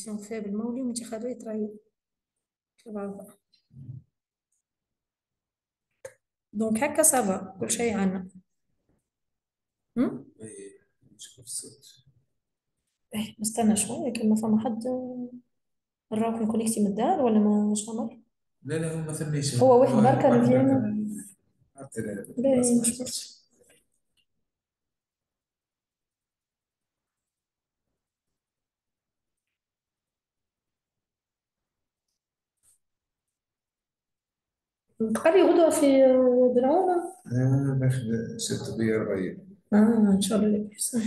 بوزيسيون فيبل مولي وانتخابات راهي في بعضها. دونك هكا سافا كل شيء عنا. اي مشكلة في الصوت. ايه نستنى شوية كان فما حد نروح نكونيكتي من الدار ولا ما عمل. لا لا، هو ما ثميش، هو واحد هو بركة واحد بركة نبينا. من حتى لا باهي اسمع مش اسمع. برشا. تقري غدوة في دراوة. ناخذ ست بيا ربيع. إن شاء الله لبس.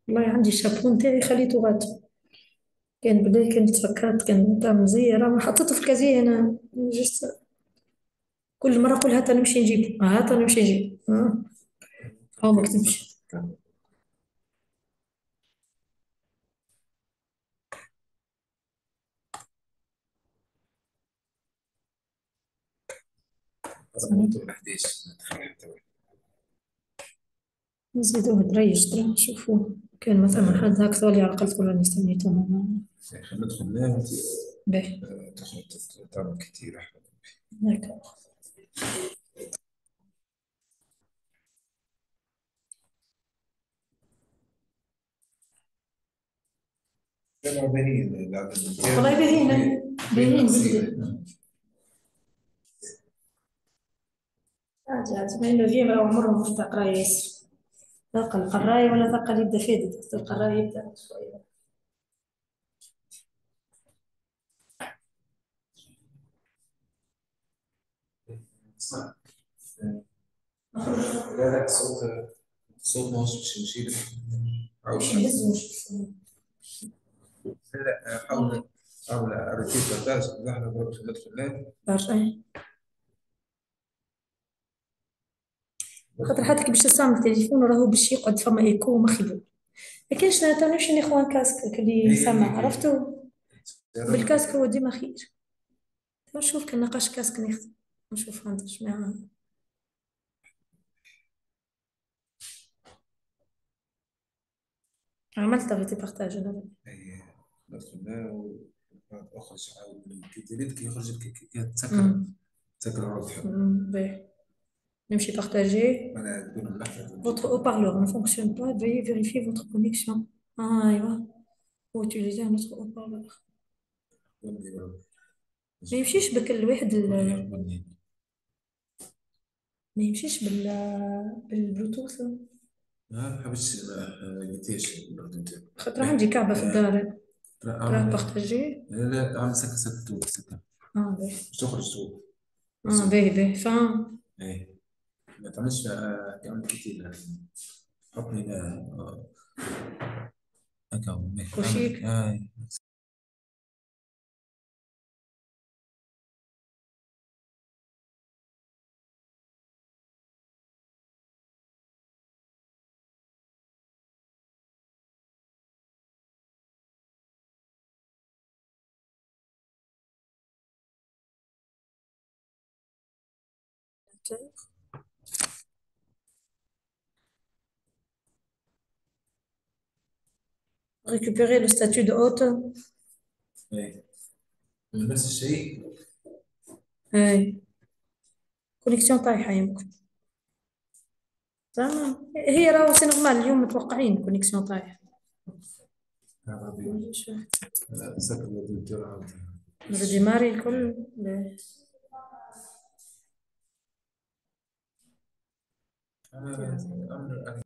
والله عندي الشابون تاعي خليته غاد. كان بداية كانت فكرت كان تاع مزية راه حطيته في الكازية أنا جست كل مرة نقول هاتا نمشي نجيب هاتا نمشي نجيب هو ما كتبش. ربطوا ال 11 ما تخلي حتى واحد. نزيدوه دريج ترى نشوفوه كان مثلا حد هاك ثولي على الأقل تقول راني استنيتهم. خلينا ندخل ننام. باهي تخرج تعمل كتير أحلى. هاكا. كانوا باهيين العدد والله نتاعهم باهيين باهيين قصيرة. بالكدا. عادي عادي ما ينو راه عمرهم في قراية ياسر. ثقل القراية ولا ثقل يبدا فادي القراية يبدا شوية. صح. لا لا، صوت ما هوش باش نشيل. عاود مش حاول. نهزو نشوفو. لا لا، حاول أركيب بارتاج نحن ضرب في ندخل. برشا. خاطر حتى كي باش تستعمل التليفون راهو باش يقعد فما ايكو مخيبو. ما كاينش تو نمشي ناخذ كاسك اللي يسمع عرفتو. بالكاسك هو ديما خير. تو نشوف كان نقاش كاسك ناخذ. نشوف عندك جماعة. عملت غيتي بارتاج انا. أي ندخل أخرج عاود من الكتاليت كي يخرج كي تسكر. أمم. تسكر الروح. باهي. نمشي بارتاجي. أنا تكون ملحفة. Votre haut-parleur ne fonctionne pas, veuillez vérifier votre connexion. Ah, ايوا. Ou utiliser un autre haut-parleur. ما يمشيش بك الواحد ما يمشيش بالبلوتوث. ما حبيتش ما لقيتيش الأردن تاعي. خاطر عندي كعبة في الدار. راه أعمل. بارتاجي. لا لا، أعمل سكر توب سكر. اه باهي. مش تخرج توب. باهي باهي فاهم. إيه. ما تعملش يعمل كتير يعني. حطني هكا كوشيك. عمل Récupérer le statut de hôte. إيه. نفس الشيء. هاي. كونيكسيون طايحة يمكن. تمام هي راهو سي نورمال اليوم متوقعين كونيكسيون طايحة. سكر الدكتور. ديماري الكل. باهي. أنا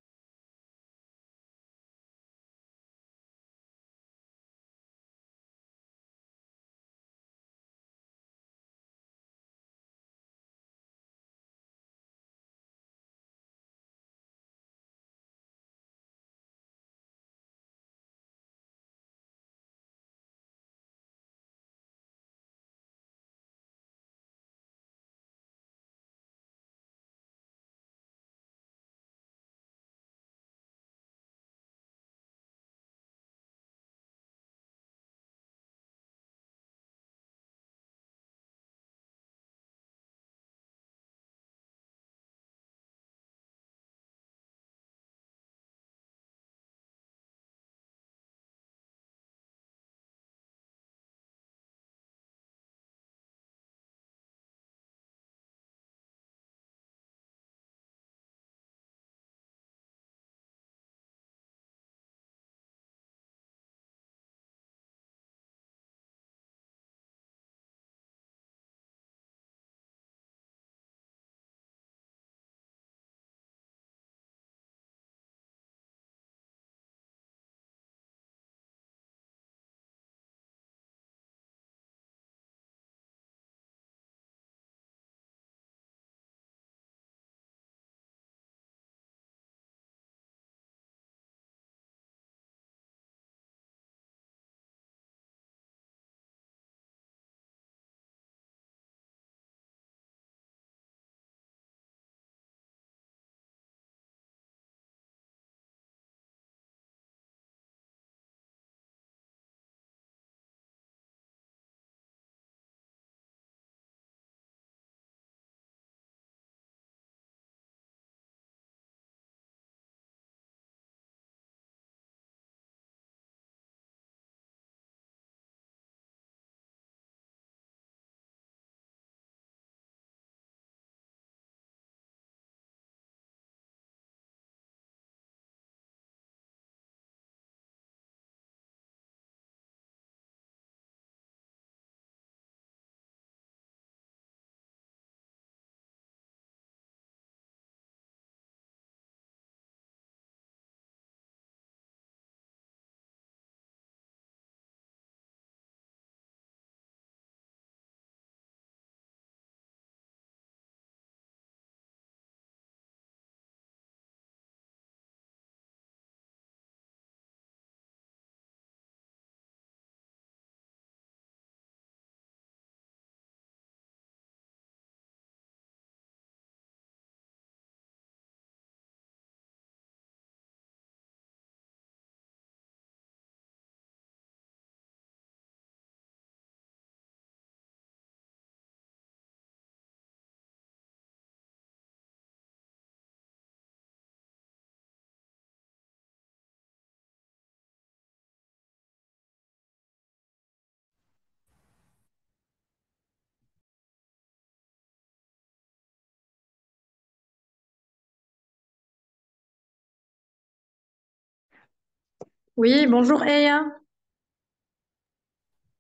Oui, bonjour Eya.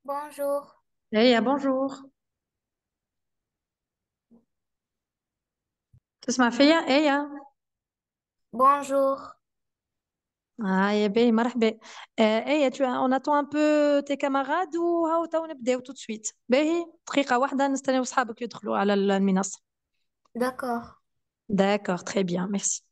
Bonjour. Eya, bonjour. تسمع فيا ايا؟ Bonjour. اه يا باهي مرحبا. ايا on attend un peu tes camarades وهاو تو نبداو tout de suite. باهي دقيقة واحدة نستناو صحابك يدخلوا على المنصة. D'accord. D'accord, très bien, merci.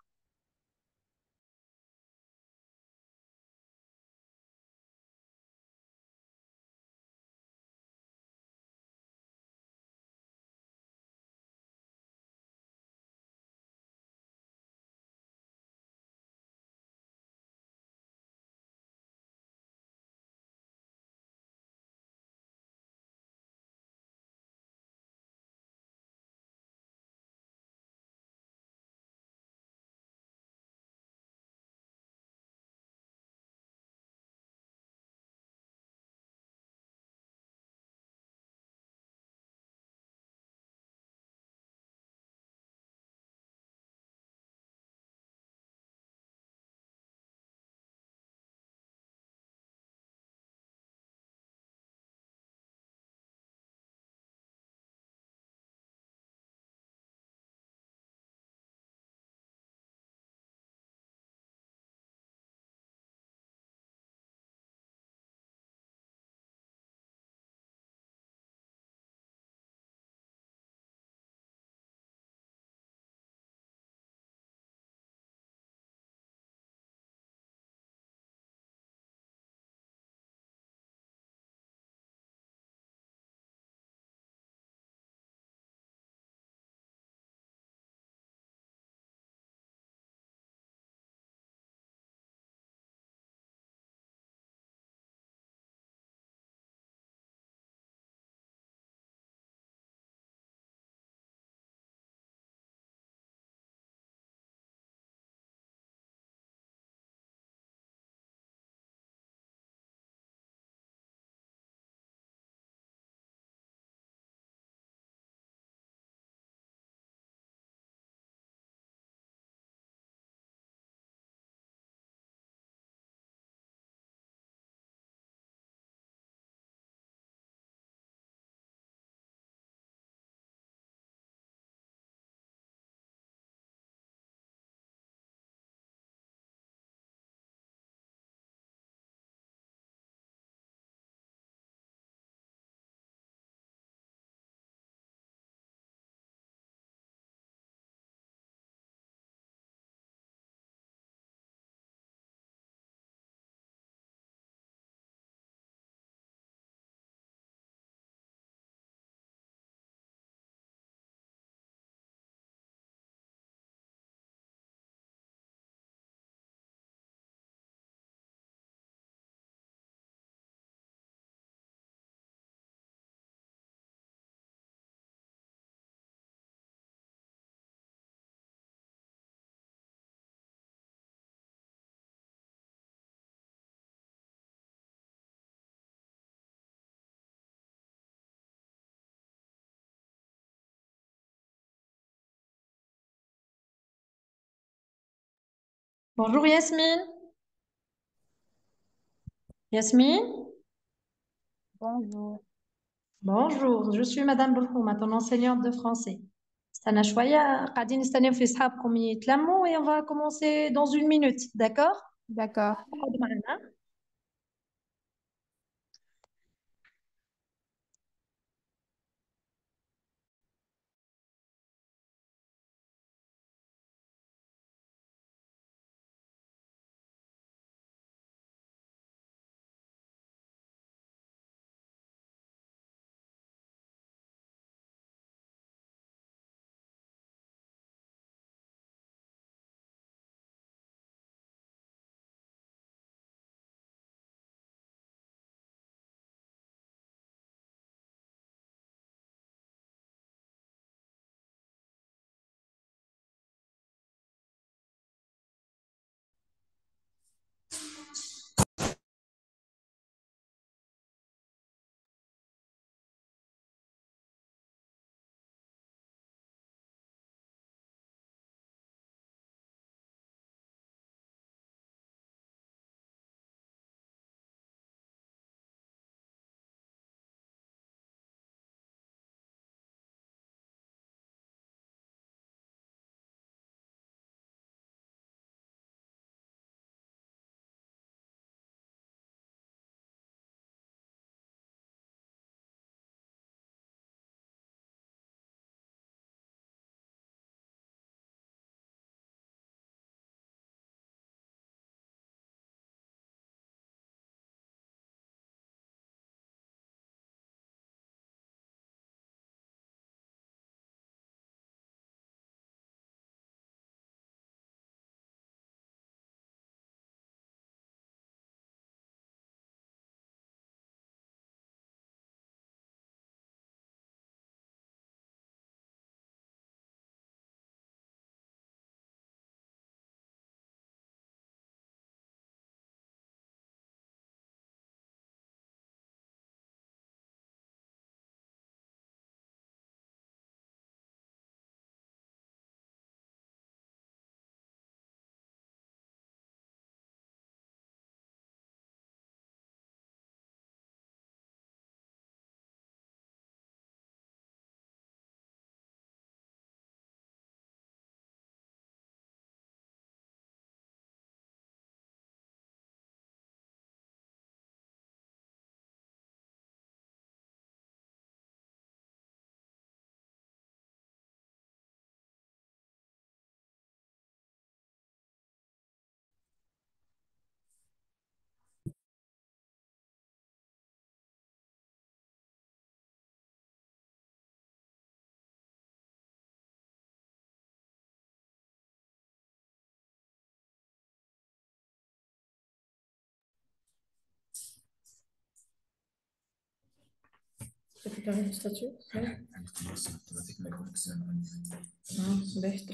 Bonjour Yasmine. Yasmine, Bonjour. bonjour, je suis Madame Boulhouma, ton enseignante de français. استنى شوية قاعدين نستناو في صحابكم يتلموا et on va commencer dans une minute, d'accord؟ D'accord. اقعدوا معنا. déclarer le statut. Ouais. خلاص اوتوماتيك ما يكونكس عندي. باهي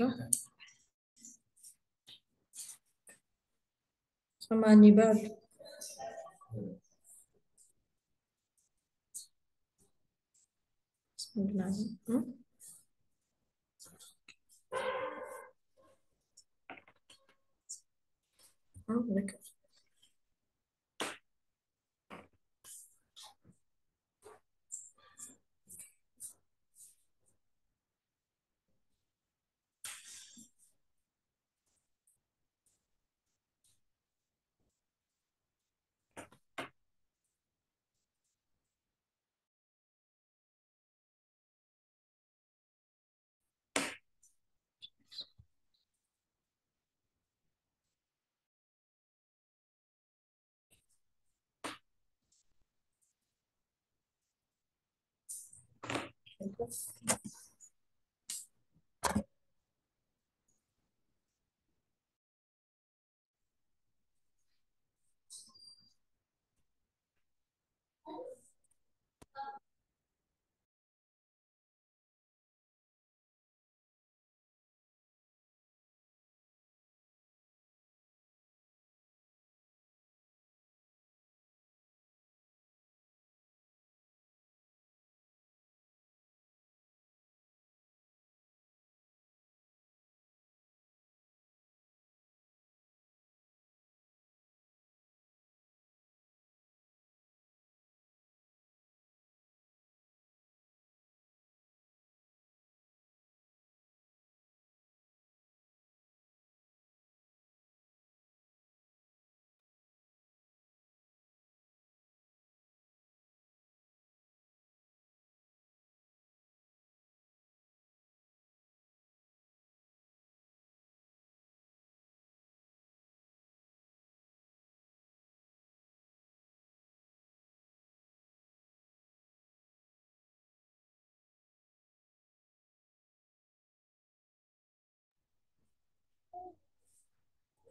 فما هانيبال. بسم الله العظيم. d'accord.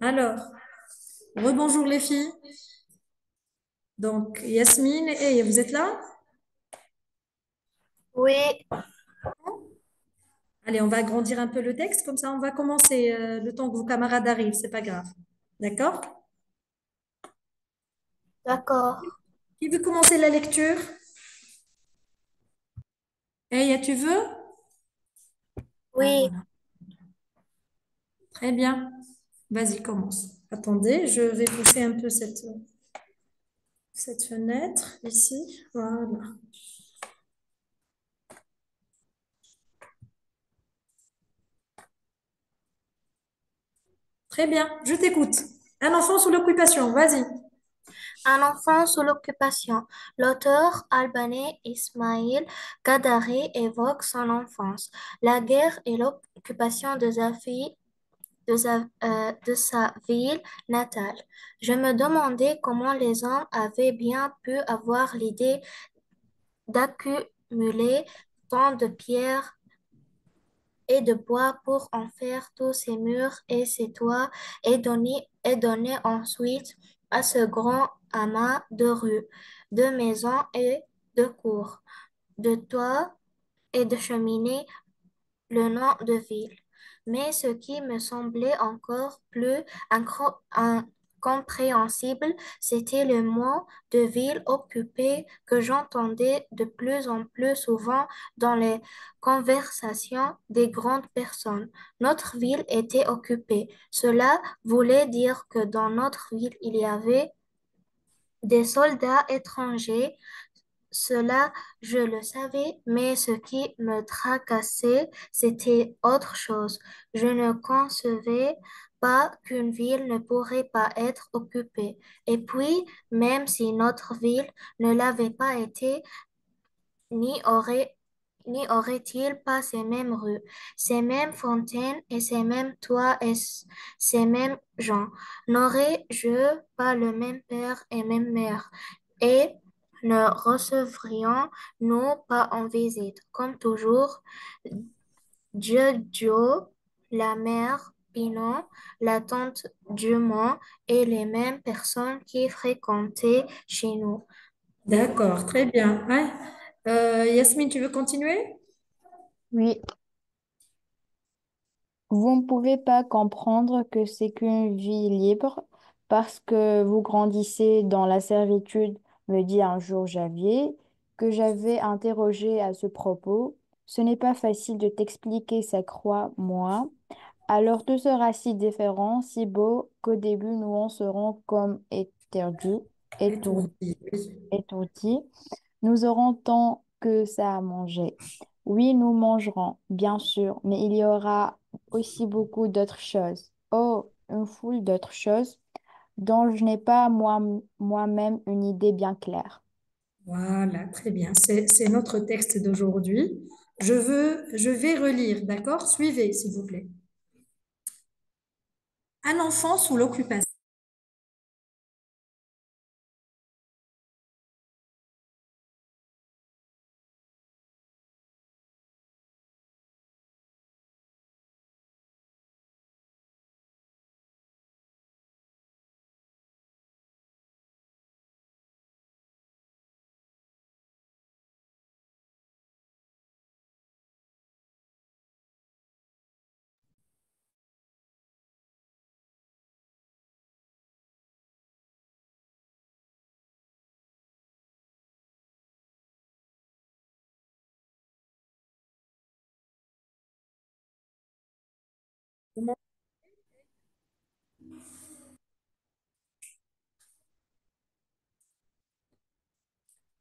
Alors, rebonjour les filles. Donc, Yasmine et vous êtes là? Oui, Allez, on va agrandir un peu le texte, comme ça on va commencer le temps que vos camarades arrivent, c'est pas grave. D'accord? d'accord. Qui veut commencer la lecture? Eya, tu veux? Ah, Oui, voilà. Très bien. Vas-y, commence. Attendez, je vais pousser un peu cette fenêtre ici. Voilà. Très bien, je t'écoute. Un enfant sous l'occupation, vas-y. un enfant sous l'occupation. L'auteur albanais Ismail Kadari évoque son enfance, la guerre et l'occupation de sa ville natale. Je me demandais comment les hommes avaient bien pu avoir l'idée d'accumuler tant de pierres et de bois pour en faire tous ces murs et ces toits et donner ensuite à ce grand amas de rues, de maisons et de cours, de toits et de cheminées le nom de ville. Mais ce qui me semblait encore plus incompréhensible, c'était le mot de ville occupée que j'entendais de plus en plus souvent dans les conversations des grandes personnes. Notre ville était occupée. Cela voulait dire que dans notre ville, il y avait des soldats étrangers. Cela, je le savais, mais ce qui me tracassait, c'était autre chose. Je ne concevais pas qu'une ville ne pourrait pas être occupée. Et puis, même si notre ville ne l'avait pas été, n'y aurait, n'y aurait-il pas ces mêmes rues, ces mêmes fontaines et ces mêmes toits et ces mêmes gens? N'aurais-je pas le même père et même mère? Et ne recevrions-nous pas en visite, comme toujours, Joe, la mère Pinon, la tante Dumont et les mêmes personnes qui fréquentaient chez nous? D'accord, très bien. Ouais. Yasmine, tu veux continuer? Oui, vous ne pouvez pas comprendre que c'est qu'une vie libre parce que vous grandissez dans la servitude, me dit un jour Javier, que j'avais interrogé à ce propos. Ce n'est pas facile de t'expliquer sa croix, moi. Alors tout sera si différent, si beau, qu'au début nous en serons comme éterdus, étourdis, Étourdi, oui. étourdis. Nous aurons tant que ça à manger. Oui, nous mangerons, bien sûr, mais il y aura aussi beaucoup d'autres choses. Oh, une foule d'autres choses dont je n'ai pas moi-même une idée bien claire. Voilà, très bien. C'est notre texte d'aujourd'hui. Je vais relire, d'accord? Suivez, s'il vous plaît. Un enfant sous l'occupation.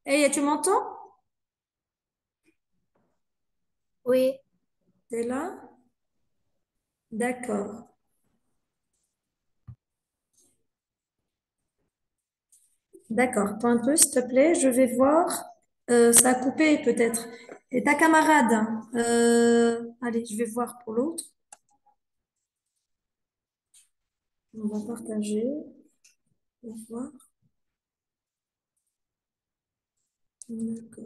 Hey, tu m'entends? Oui, T'es là? D'accord. D'accord. Attends un peu, s'il te plaît. Je vais voir. Ça a coupé peut-être. Et ta camarade? Allez, je vais voir pour l'autre. On va partager. On va voir. D'accord.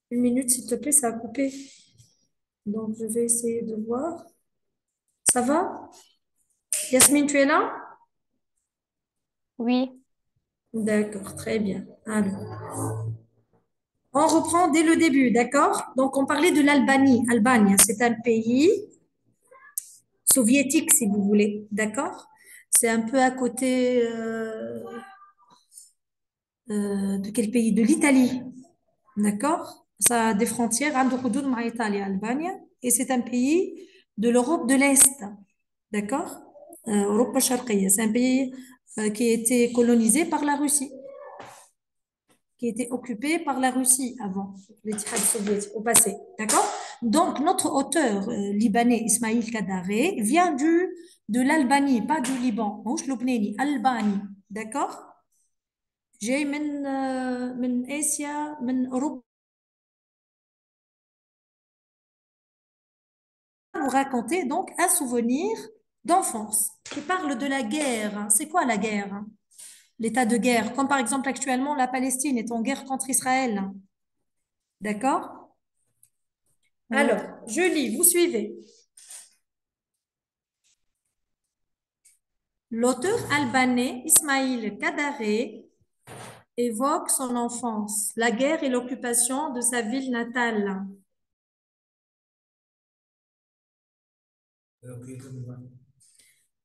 Une minute, s'il te plaît, ça a coupé. Donc, je vais essayer de voir. Ça va? Yasmine, tu es là? Oui, D'accord, très bien. Alors, on reprend dès le début, d'accord? Donc, on parlait de l'Albanie. Albanie, c'est un pays soviétique, si vous voulez, d'accord? C'est un peu à côté de quel pays? De l'Italie, d'accord? Ça a des frontières entre حدود مع l'Italie, Albanie, et c'est un pays de l'Europe de l'Est, d'accord? Europe الشرقية. C'est un pays qui a été colonisé par la Russie, qui était occupé par la Russie avant, l'Ittihad soviétique au passé, d'accord? Donc, notre auteur libanais, Ismail Kadare, vient de l'Albanie, pas du Liban, ماهوش لبناني, Albanie, d'accord? جاي من آسيا, من أوروبا. Vous raconter donc un souvenir d'enfance qui parle de la guerre. C'est quoi la guerre? L'état de guerre, comme par exemple actuellement la Palestine est en guerre contre Israël. D'accord? oui. Alors, je lis, vous suivez. L'auteur albanais Ismail Kadare évoque son enfance, la guerre et l'occupation de sa ville natale. Ok, كمل بقى.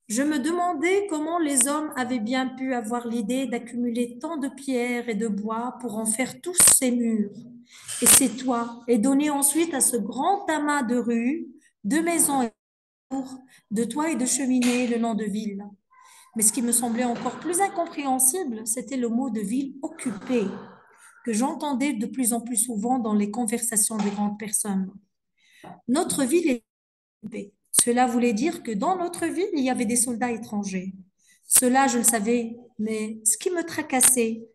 Je me demandais comment les hommes avaient bien pu avoir l'idée d'accumuler tant de pierres et de bois pour en faire tous ces murs et ces toits, et donner ensuite à ce grand amas de rues, de maisons et de tours, de toits et de cheminées le nom de ville. Mais ce qui me semblait encore plus incompréhensible, c'était le mot de ville occupée, que j'entendais de plus en plus souvent dans les conversations des grandes personnes. Notre ville est occupée. Cela voulait dire que dans notre ville, il y avait des soldats étrangers. Cela, je le savais, mais ce qui me tracassait,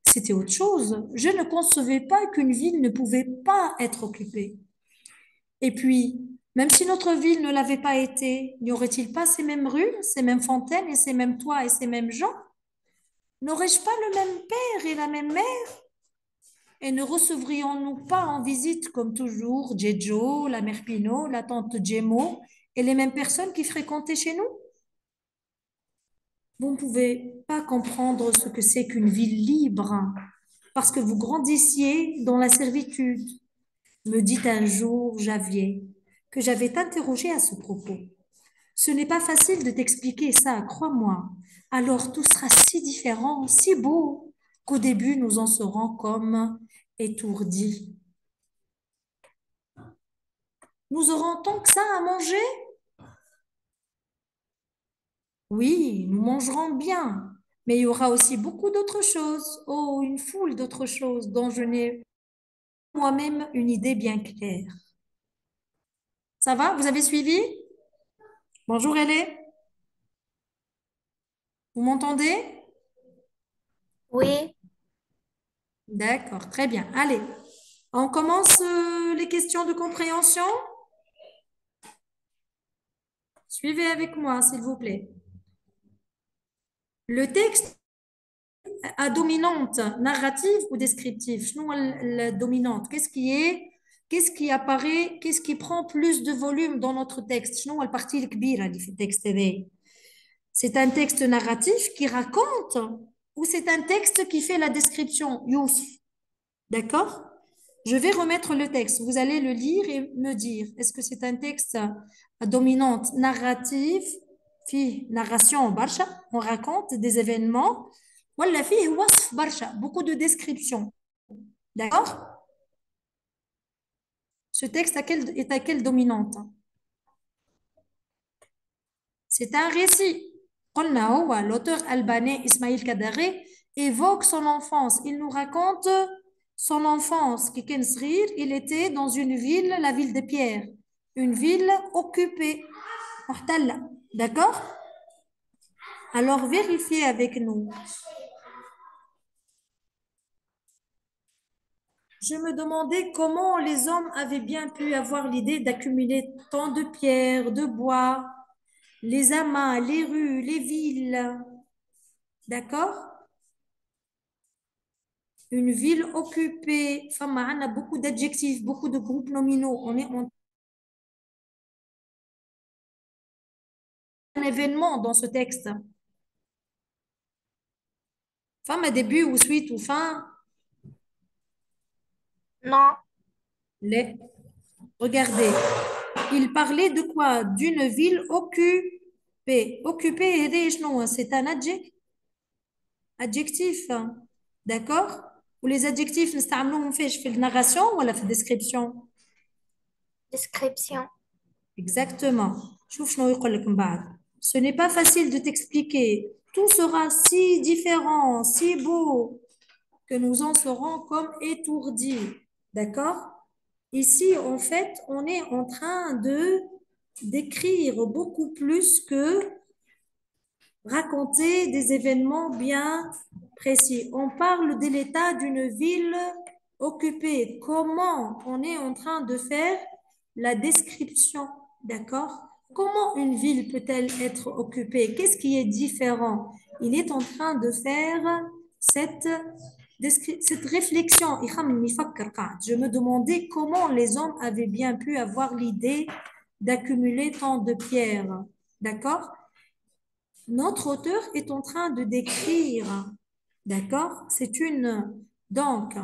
c'était autre chose. Je ne concevais pas qu'une ville ne pouvait pas être occupée. Et puis, même si notre ville ne l'avait pas été, n'y aurait-il pas ces mêmes rues, ces mêmes fontaines et ces mêmes toits et ces mêmes gens? N'aurais-je pas le même père et la même mère? Et ne recevrions-nous pas en visite, comme toujours, Djejo, la mère Pinot, la tante Djemo et les mêmes personnes qui fréquentaient chez nous? Vous ne pouvez pas comprendre ce que c'est qu'une ville libre. parce que vous grandissiez dans la servitude, me dit un jour Javier, que j'avais interrogé à ce propos. Ce n'est pas facile de t'expliquer ça, crois-moi. Alors tout sera si différent, si beau, qu'au début nous en serons comme étourdis. Nous aurons tant que ça à manger? Oui, nous mangerons bien, mais il y aura aussi beaucoup d'autres choses. Oh, une foule d'autres choses dont je n'ai moi-même une idée bien claire. Ça va? Vous avez suivi? Bonjour, Hélène. Vous m'entendez? Oui, D'accord, très bien. Allez, on commence les questions de compréhension. Suivez avec moi, s'il vous plaît. Le texte à dominante narrative ou descriptive. شنو la dominante? Qu'est-ce qui apparaît, qu'est-ce qui prend plus de volume dans notre texte? شنو هو البارتي الكبيرة اللي في التكست هذايا؟ C'est un texte narratif qui raconte ou c'est un texte qui fait la description? Youssef, d'accord? Je vais remettre le texte. Vous allez le lire et me dire, est-ce que c'est un texte à dominante narrative, في narration برشا, on raconte des événements, ولا فيه وصف برشا, beaucoup de descriptions. D'accord? Ce texte est à quelle dominante? C'est un récit. قلنا هو l'auteur albanais Ismail Kadare évoque son enfance. Il nous raconte son enfance. Qui كان صغير, il était dans une ville, la ville de Pierre, une ville occupée. محتلة. D'accord? Alors vérifiez avec nous. Je me demandais comment les hommes avaient bien pu avoir l'idée d'accumuler tant de pierres, de bois, les amas, les rues, les villes. D'accord? Une ville occupée. Enfin, on a beaucoup d'adjectifs, beaucoup de groupes nominaux. On est en un événement dans ce texte. Femme à début ou suite ou fin. non, Les. Regardez. Il parlait de quoi? D'une ville occupée. Occupée, c'est un adjectif. D'accord? Ou les adjectifs, نستعملوهم فيش في narration ou la description? description. Exactement. شوف شنو يقول لك من بعد. Ce n'est pas facile de t'expliquer. Tout sera si différent, si beau, que nous en serons comme étourdis. D'accord? Ici, en fait, on est en train de d'écrire beaucoup plus que raconter des événements bien précis. On parle de l'état d'une ville occupée. Comment on est en train de faire la description, d'accord? Comment une ville peut-elle être occupée? Qu'est-ce qui est différent? Il est en train de faire cette, cette réflexion. Je me demandais comment les hommes avaient bien pu avoir l'idée d'accumuler tant de pierres, d'accord? Notre auteur est en train de décrire, d'accord? Donc,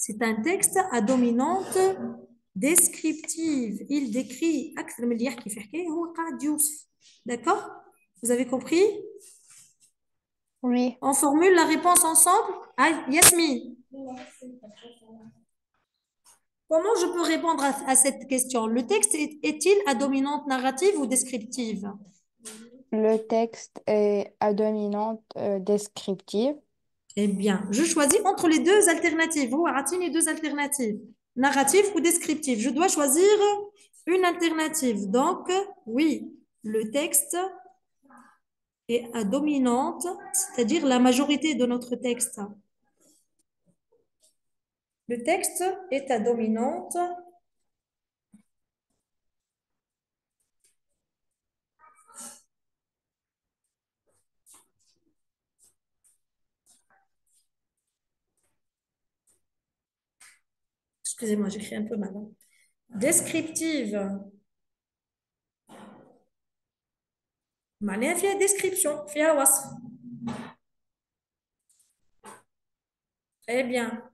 c'est un texte à dominante descriptive. Il décrit أكثر من اللي يحكي في حكاية هو قاعد يوصف. D'accord? Vous avez compris? Oui. On formule la réponse ensemble? Ah, Yasmine, comment je peux répondre à cette question? Le texte est-il à dominante narrative ou descriptive? Le texte est à dominante descriptive. Eh bien, je choisis entre les deux alternatives. Vous, les deux alternatives. Narrative ou descriptive. Je dois choisir une alternative. Donc, oui, le texte est à dominante, c'est-à-dire la majorité de notre texte. Le texte est à dominante. Excusez-moi, j'écris un peu mal. Descriptive. معناها فيها description, فيها وصف. Très bien.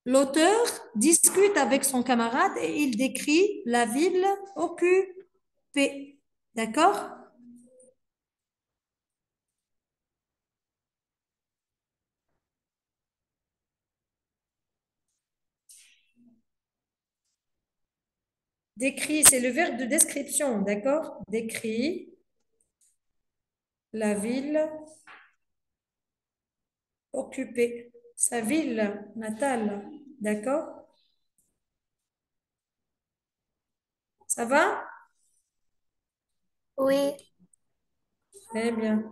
L'auteur discute avec son camarade et il décrit la ville occupée. D'accord? Décrit, c'est le verbe de description. D'accord? Décrit la ville occupée. Sa ville natale. D'accord? Ça va? Oui, Très bien.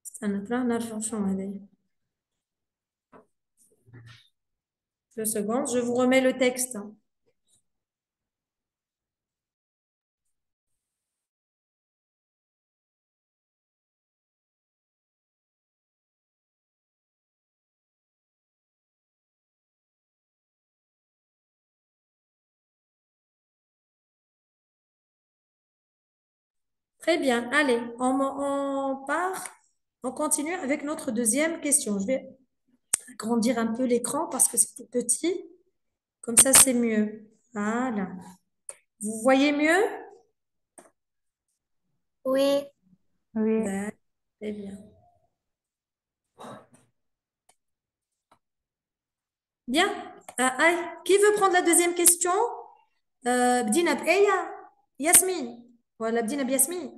استنى ترى نرجع شو هذه 2 secondes, je vous remets le texte. Très bien. Allez, on part. On continue avec notre deuxième question. Je vais agrandir un peu l'écran parce que c'est tout petit. Comme ça, c'est mieux. Voilà. Vous voyez mieux? oui, Oui, D'accord. Très bien. Bien. Aïe. Qui veut prendre la deuxième question? Bdina B'Eya, Yasmine. Voilà, Bdina Yasmine.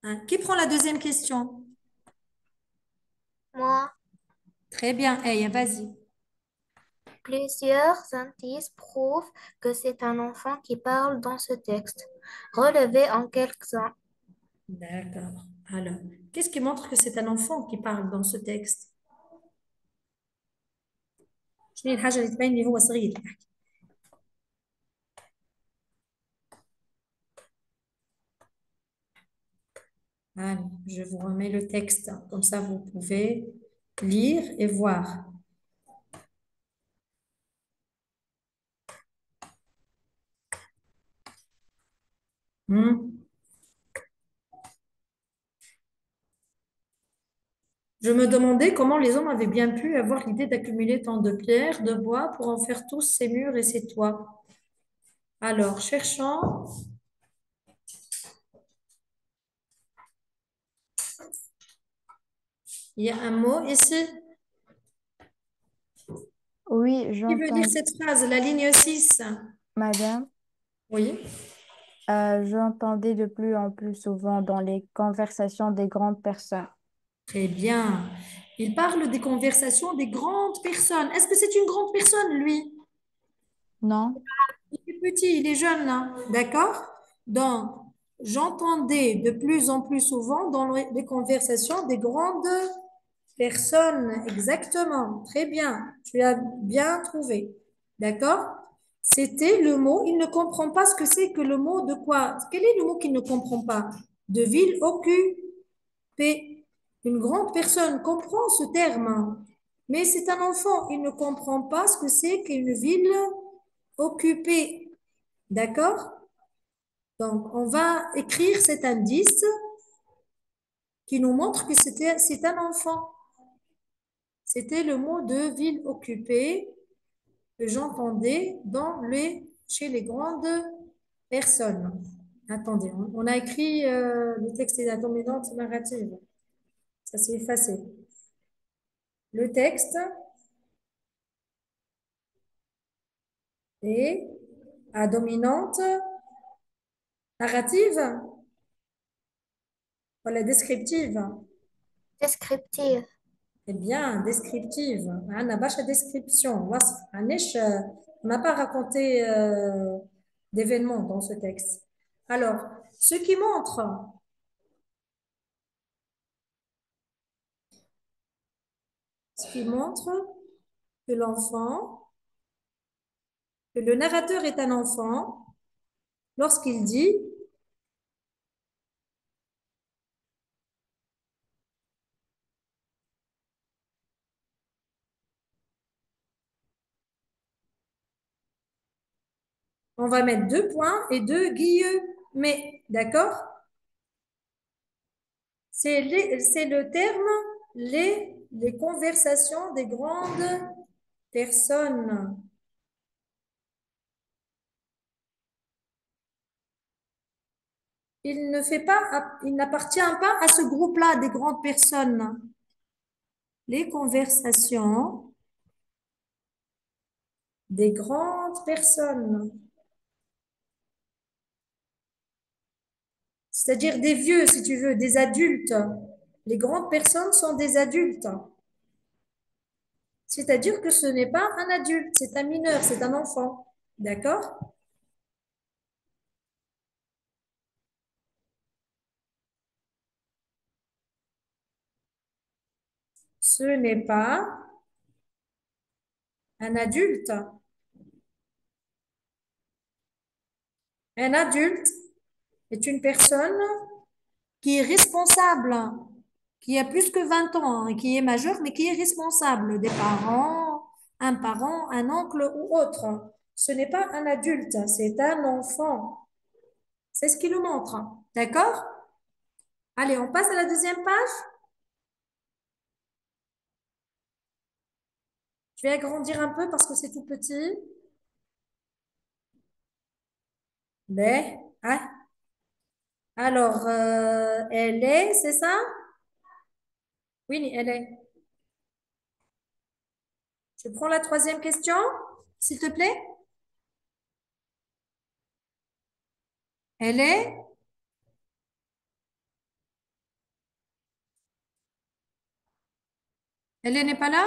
Hein, qui prend la deuxième question? moi. Très bien, Eya, vas-y. Plusieurs indices prouvent que c'est un enfant qui parle dans ce texte. Relevez en quelques-uns. D'accord. Alors, qu'est-ce qui montre que c'est un enfant qui parle dans ce texte؟ شنو هي الحاجة اللي تبين لي هو صغير؟ Allez, je vous remets le texte. Comme ça, vous pouvez lire et voir. Hmm. Je me demandais comment les hommes avaient bien pu avoir l'idée d'accumuler tant de pierres, de bois pour en faire tous ces murs et ces toits. Alors, cherchons. Il y a un mot ici. oui, Qui veut lire j'entends, cette phrase, la ligne 6? madame, Oui, j'entendais de plus en plus souvent dans les conversations des grandes personnes. très bien. Il parle des conversations des grandes personnes. Est-ce que c'est une grande personne, lui? Non? Il est petit, il est jeune, là. D'accord? Donc, j'entendais de plus en plus souvent dans les conversations des grandes personnes. Exactement. Très bien. Tu as bien trouvé. D'accord? C'était le mot. Il ne comprend pas ce que c'est que le mot de quoi? Quel est le mot qu'il ne comprend pas? De ville occupée. Une grande personne comprend ce terme, mais c'est un enfant. Il ne comprend pas ce que c'est qu'une ville occupée. D'accord? Donc, on va écrire cet indice qui nous montre que c'est un enfant. C'était le mot de ville occupée que j'entendais chez les grandes personnes. Attendez, on a écrit le texte est à dominante narrative. Ça s'est effacé. Le texte est à dominante narrative, voilà, descriptive. Descriptive. Eh bien, descriptive. عندنا برشا description. وصف. On n'a pas raconté d'événements dans ce texte. Alors, ce qui montre que le narrateur est un enfant lorsqu'il dit on va mettre 2 points et 2 guillemets. mais, d'accord? C'est le terme les conversations des grandes personnes. Il n'appartient pas à ce groupe-là des grandes personnes. Les conversations des grandes personnes, c'est-à-dire des vieux, si tu veux, des adultes. Les grandes personnes sont des adultes. C'est-à-dire que ce n'est pas un adulte, c'est un mineur, c'est un enfant. D'accord? Ce n'est pas un adulte. Un adulte est une personne qui est responsable, qui a plus que 20 ans, et qui est majeur, mais qui est responsable des parent, un oncle ou autre. Ce n'est pas un adulte, c'est un enfant. C'est ce qui le montre. D'accord? Allez, on passe à la deuxième page. Je vais agrandir un peu parce que c'est tout petit. Mais, hein? Alors, elle est, c'est ça? Oui, elle est. Je prends la troisième question, s'il te plaît. Elle est, n'est pas là?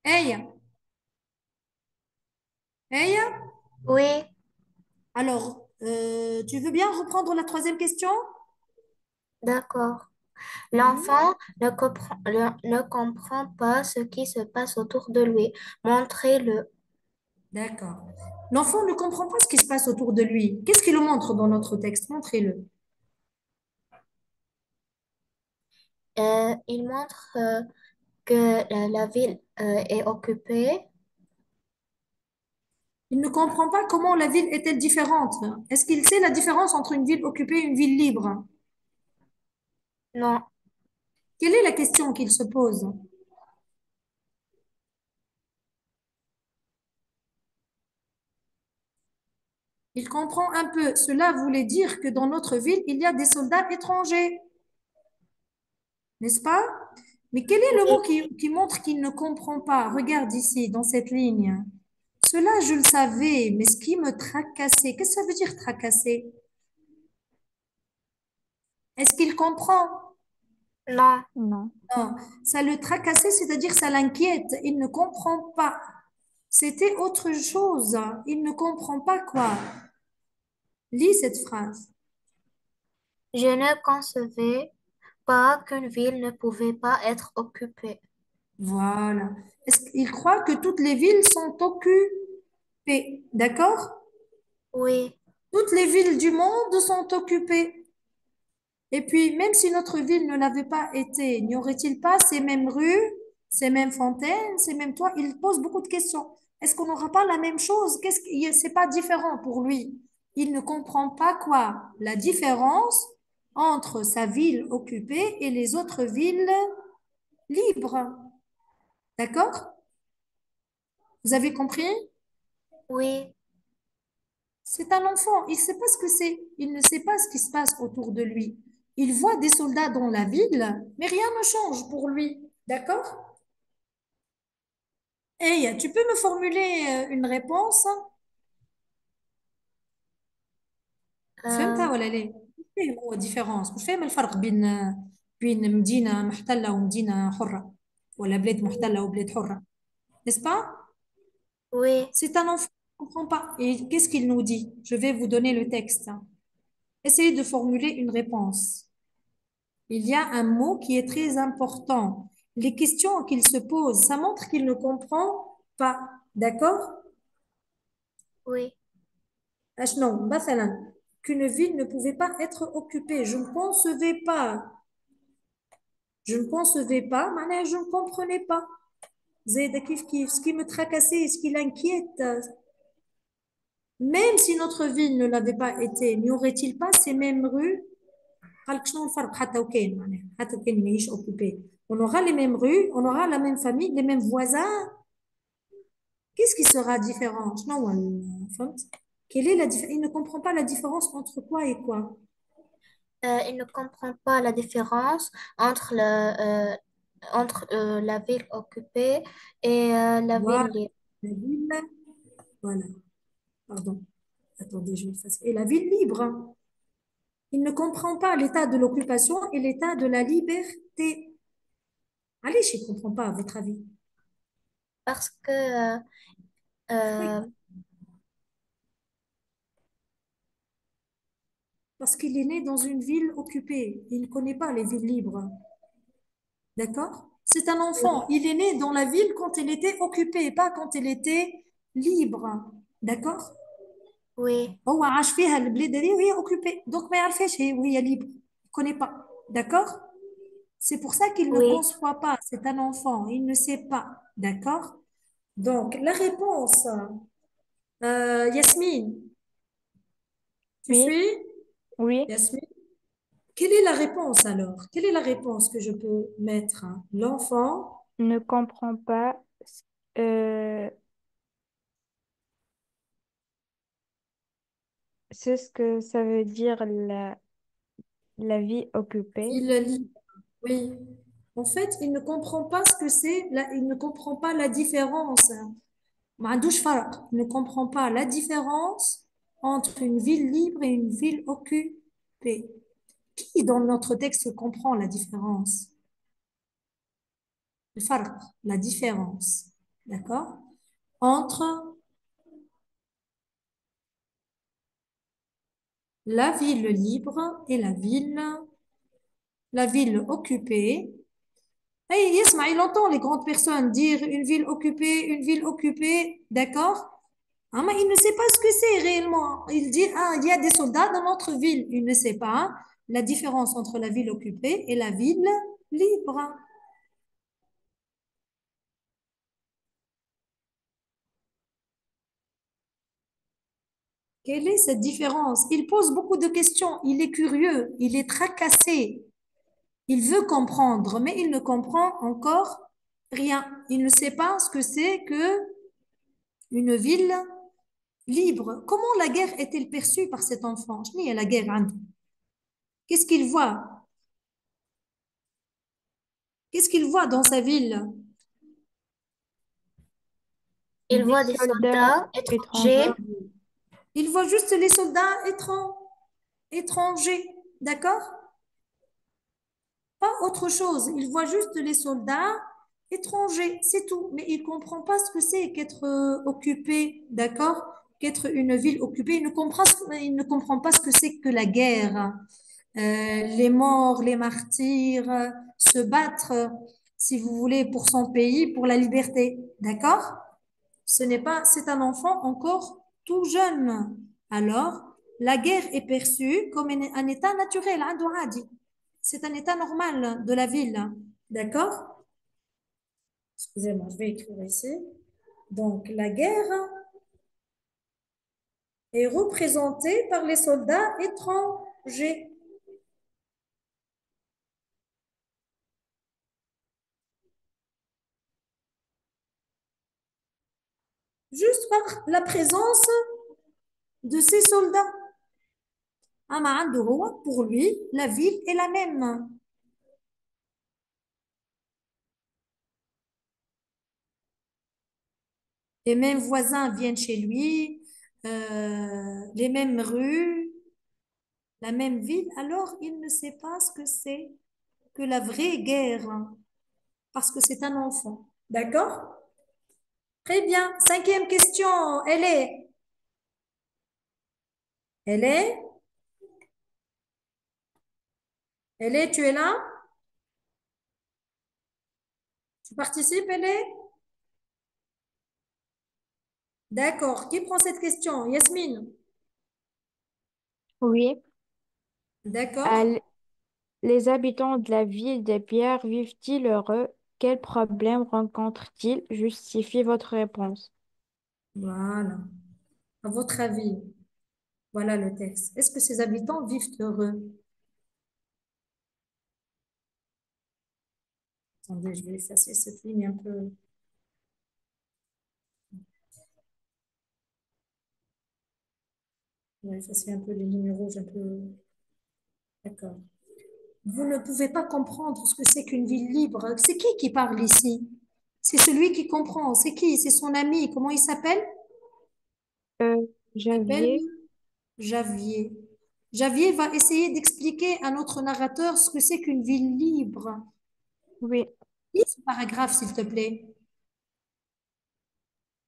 Hey, hey. Oui, Alors, tu veux bien reprendre la troisième question? d'accord. Mhm. L'enfant ne comprend pas ce qui se passe autour de lui. Montrez-le. D'accord. L'enfant ne comprend pas ce qui se passe autour de lui. Qu'est-ce qu'il le montre dans notre texte? Montrez-le. Il montre que la ville est occupée. Il ne comprend pas comment la ville est-elle différente. Est-ce qu'il sait la différence entre une ville occupée et une ville libre? Non, Quelle est la question qu'il se pose? Il comprend un peu. Cela voulait dire que dans notre ville, il y a des soldats étrangers, n'est-ce pas? Mais quel est le mot oui, qui montre qu'il ne comprend pas? Regarde ici, dans cette ligne. Cela, je le savais, mais ce qui me tracassait, qu'est-ce que ça veut dire tracasser? Est-ce qu'il comprend? non. Non. Non. Ça le tracassait, c'est-à-dire ça l'inquiète. Il ne comprend pas. C'était autre chose. Il ne comprend pas quoi. Lis cette phrase. Je ne concevais pas qu'une ville ne pouvait pas être occupée. Voilà. Est-ce qu'il croit que toutes les villes sont occupées? D'accord? Oui, Toutes les villes du monde sont occupées. Et puis, même si notre ville ne l'avait pas été, n'y aurait-il pas ces mêmes rues, ces mêmes fontaines, ces mêmes toits? Il pose beaucoup de questions. Est-ce qu'on n'aura pas la même chose? C'est pas différent pour lui. Il ne comprend pas quoi? La différence entre sa ville occupée et les autres villes libres. D'accord? Vous avez compris? oui, C'est un enfant. Il ne sait pas ce que c'est. Il ne sait pas ce qui se passe autour de lui. Il voit des soldats dans la ville, mais rien ne change pour lui. D'accord? Hey, tu peux me formuler une réponse? euh, فهمتها ولا لا؟ ايه هو ديفيرونس؟ مش فاهم الفرق بين مدينة محتلة ومدينة حرة ولا بلاد محتلة وبلاد حرة. N'est-ce pas? oui. C'est un enfant qui ne comprend pas. Et qu'est-ce qu'il nous dit? Je vais vous donner le texte. Essayez de formuler une réponse. Il y a un mot qui est très important. Les questions qu'il se pose, ça montre qu'il ne comprend pas. D'accord? Oui, Non, مثلا, qu'une ville ne pouvait pas être occupée. Je ne concevais pas. Je ne concevais pas, معناها je ne comprenais pas. زي كيف ce qui me tracassait, ce qui l'inquiète. Même si notre ville ne l'avait pas été, n'y aurait-il pas ces mêmes rues قالك شنو الفرق حتى وكان معناها حتى وكان ماهيش occupé. On aura les mêmes rues, on aura la même famille, les mêmes voisins. Qu'est-ce qui sera différent? شنو هو فهمت؟ Quelle est la différence? Il ne comprend pas la différence entre quoi et quoi. Il ne comprend pas la différence entre la ville occupée et la Voilà, ville libre. la ville, voilà, pardon. Attendez, je vais effacer. Et la ville libre. Il ne comprend pas l'état de l'occupation et l'état de la liberté. Allez, je ne comprends pas, à votre avis. Parce que Oui, euh, parce qu'il est né dans une ville occupée. Il ne connaît pas les villes libres. D'accord? C'est un enfant. oui, Il est né dans la ville quand elle était occupée, pas quand elle était libre. D'accord? oui, هو عاش فيها البلاد هذه وهي occupée. Donc ما يعرفهاش هي وهي libre. Il ne connaît pas. D'accord? C'est pour ça qu'il ne oui, conçoit pas. C'est un enfant. Il ne sait pas. D'accord? Donc, la réponse, Yasmine, tu Oui, suis? oui, Yasmine? Quelle est la réponse alors? Quelle est la réponse que je peux mettre? L'enfant, ne comprends pas euh, c'est ce que ça veut dire la vie occupée. il lit. Oui. En fait, il ne comprend pas ce que c'est, il ne comprend pas la différence. ما عندوش فرق. Il ne comprend pas la différence entre une ville libre et une ville occupée. Qui dans notre texte comprend la différence? Le farq, la différence. D'accord? Entre la ville libre et la ville occupée. Et Yasma, il entend les grandes personnes dire une ville occupée, d'accord? Ah, mais il ne sait pas ce que c'est réellement. Il dit, ah, il y a des soldats dans notre ville. Il ne sait pas la différence entre la ville occupée et la ville libre. Quelle est cette différence? Il pose beaucoup de questions. Il est curieux. Il est tracassé. Il veut comprendre, mais il ne comprend encore rien. Il ne sait pas ce que c'est que une ville libre. Comment la guerre est-elle perçue par cet enfant? Je dis, la guerre, عنده. Qu'est-ce qu'il voit? Qu'est-ce qu'il voit dans sa ville? il Des voit des soldats soldats étrangers. étrangers. Il voit juste les soldats étrangers. D'accord? Pas autre chose. Il voit juste les soldats étrangers. C'est tout. Mais il ne comprend pas ce que c'est qu'être occupé. D'accord? Qu'être une ville occupée. Il ne comprend pas ce que c'est que la guerre. Les morts, les martyrs, se battre, si vous voulez, pour son pays, pour la liberté. D'accord? Ce n'est pas, c'est un enfant encore tout jeune. Alors, la guerre est perçue comme un état naturel, عنده عادي. C'est un état normal de la ville. D'accord? Excusez-moi, je vais écrire ici. Donc, la guerre est représentée par les soldats étrangers. Juste par la présence de ces soldats. أما عنده هو, pour lui, la ville est la même. Les mêmes voisins viennent chez lui, les mêmes rues, la même ville. Alors, il ne sait pas ce que c'est que la vraie guerre, parce que c'est un enfant. D'accord? Très bien. Cinquième question. Elle est, tu es là? Tu participes, elle est? D'accord. Qui prend cette question? Yasmine. Oui. D'accord. À Les habitants de la ville des Pierres vivent-ils heureux? Quels problèmes rencontrent-ils? Justifiez votre réponse. Voilà. À votre avis, voilà le texte. Est-ce que ces habitants vivent heureux? Attendez, je vais effacer cette ligne un peu. Je vais effacer un peu les lignes rouges, un peu. D'accord. Vous ne pouvez pas comprendre ce que c'est qu'une ville libre. C'est qui parle ici? C'est celui qui comprend. C'est qui? C'est son ami. Comment il s'appelle? Euh, Il s'appelle Javier, Javier. Javier va essayer d'expliquer à notre narrateur ce que c'est qu'une ville libre. oui. Lis ce paragraphe, s'il te plaît.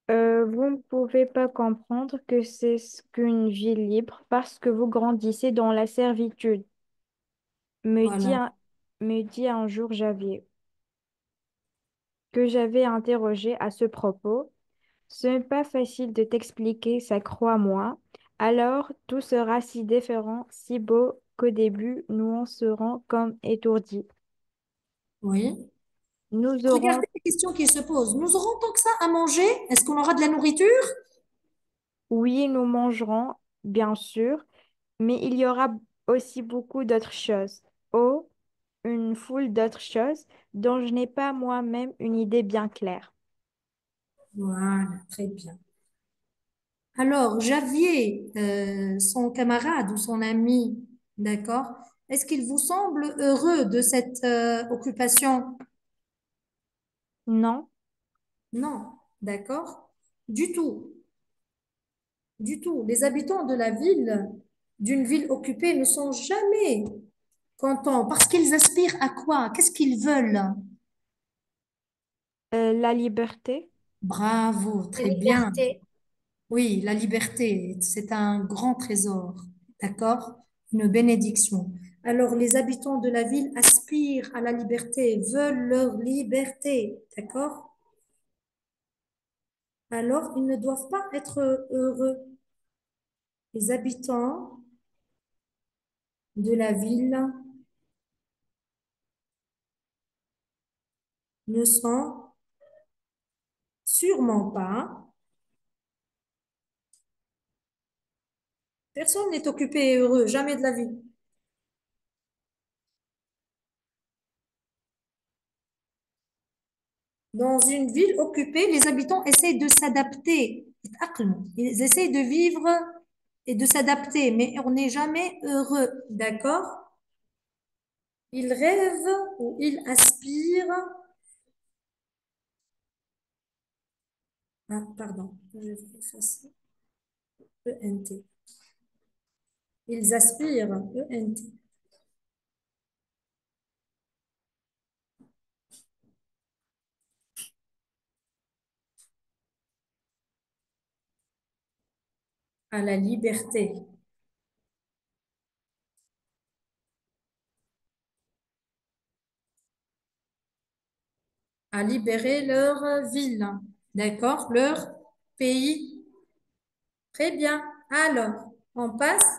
Vous ne pouvez pas comprendre que c'est ce qu'une vie libre parce que vous grandissez dans la servitude, me dit Voilà. un, me dit un jour Javier, que j'avais interrogé à ce propos. Ce n'est pas facile de t'expliquer, ça crois-moi. Alors tout sera si différent, si beau qu'au début nous en serons comme étourdis. Oui. Nous Regardez aurons, les questions qui se posent. Nous aurons tant que ça à manger? Est-ce qu'on aura de la nourriture? oui, nous mangerons, bien sûr, mais il y aura aussi beaucoup d'autres choses. Oh, une foule d'autres choses dont je n'ai pas moi-même une idée bien claire. Voilà, très bien. Alors, Javier, son camarade ou son ami, d'accord, est-ce qu'il vous semble heureux de cette occupation? Non, Non, d'accord? Du tout, du tout. Les habitants de la ville, d'une ville occupée, ne sont jamais contents parce qu'ils aspirent à quoi? Qu'est-ce qu'ils veulent? la liberté, Bravo, La très bien. liberté. Oui, la liberté, c'est un grand trésor, d'accord? Une bénédiction. Alors, les habitants de la ville aspirent à la liberté, veulent leur liberté, d'accord? Alors, ils ne doivent pas être heureux. Les habitants de la ville ne sont sûrement pas. Personne n'est occupé et heureux, jamais de la vie. Dans une ville occupée, les habitants essayent de s'adapter. Ils essayent de vivre et de s'adapter, mais on n'est jamais heureux, d'accord? Ils rêvent ou ils aspirent. Ah, pardon, je vais effacer. ENT. Ils aspirent, ENT, à la liberté, à libérer leur ville, d'accord? Leur pays. Très bien. Alors, on passe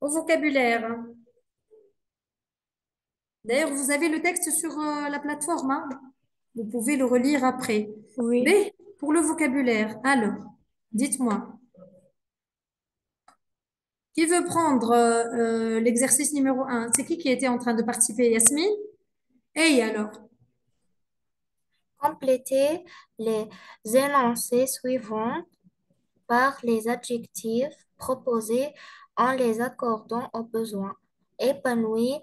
au vocabulaire. D'ailleurs, vous avez le texte sur la plateforme, hein. Vous pouvez le relire après. B, oui. pour le vocabulaire. Alors, dites-moi, qui veut prendre l'exercice numéro un? C'est qui était en train de participer? Yasmine? Hey, alors. Complétez les énoncés suivants par les adjectifs proposés en les accordant aux besoins. Épanoui,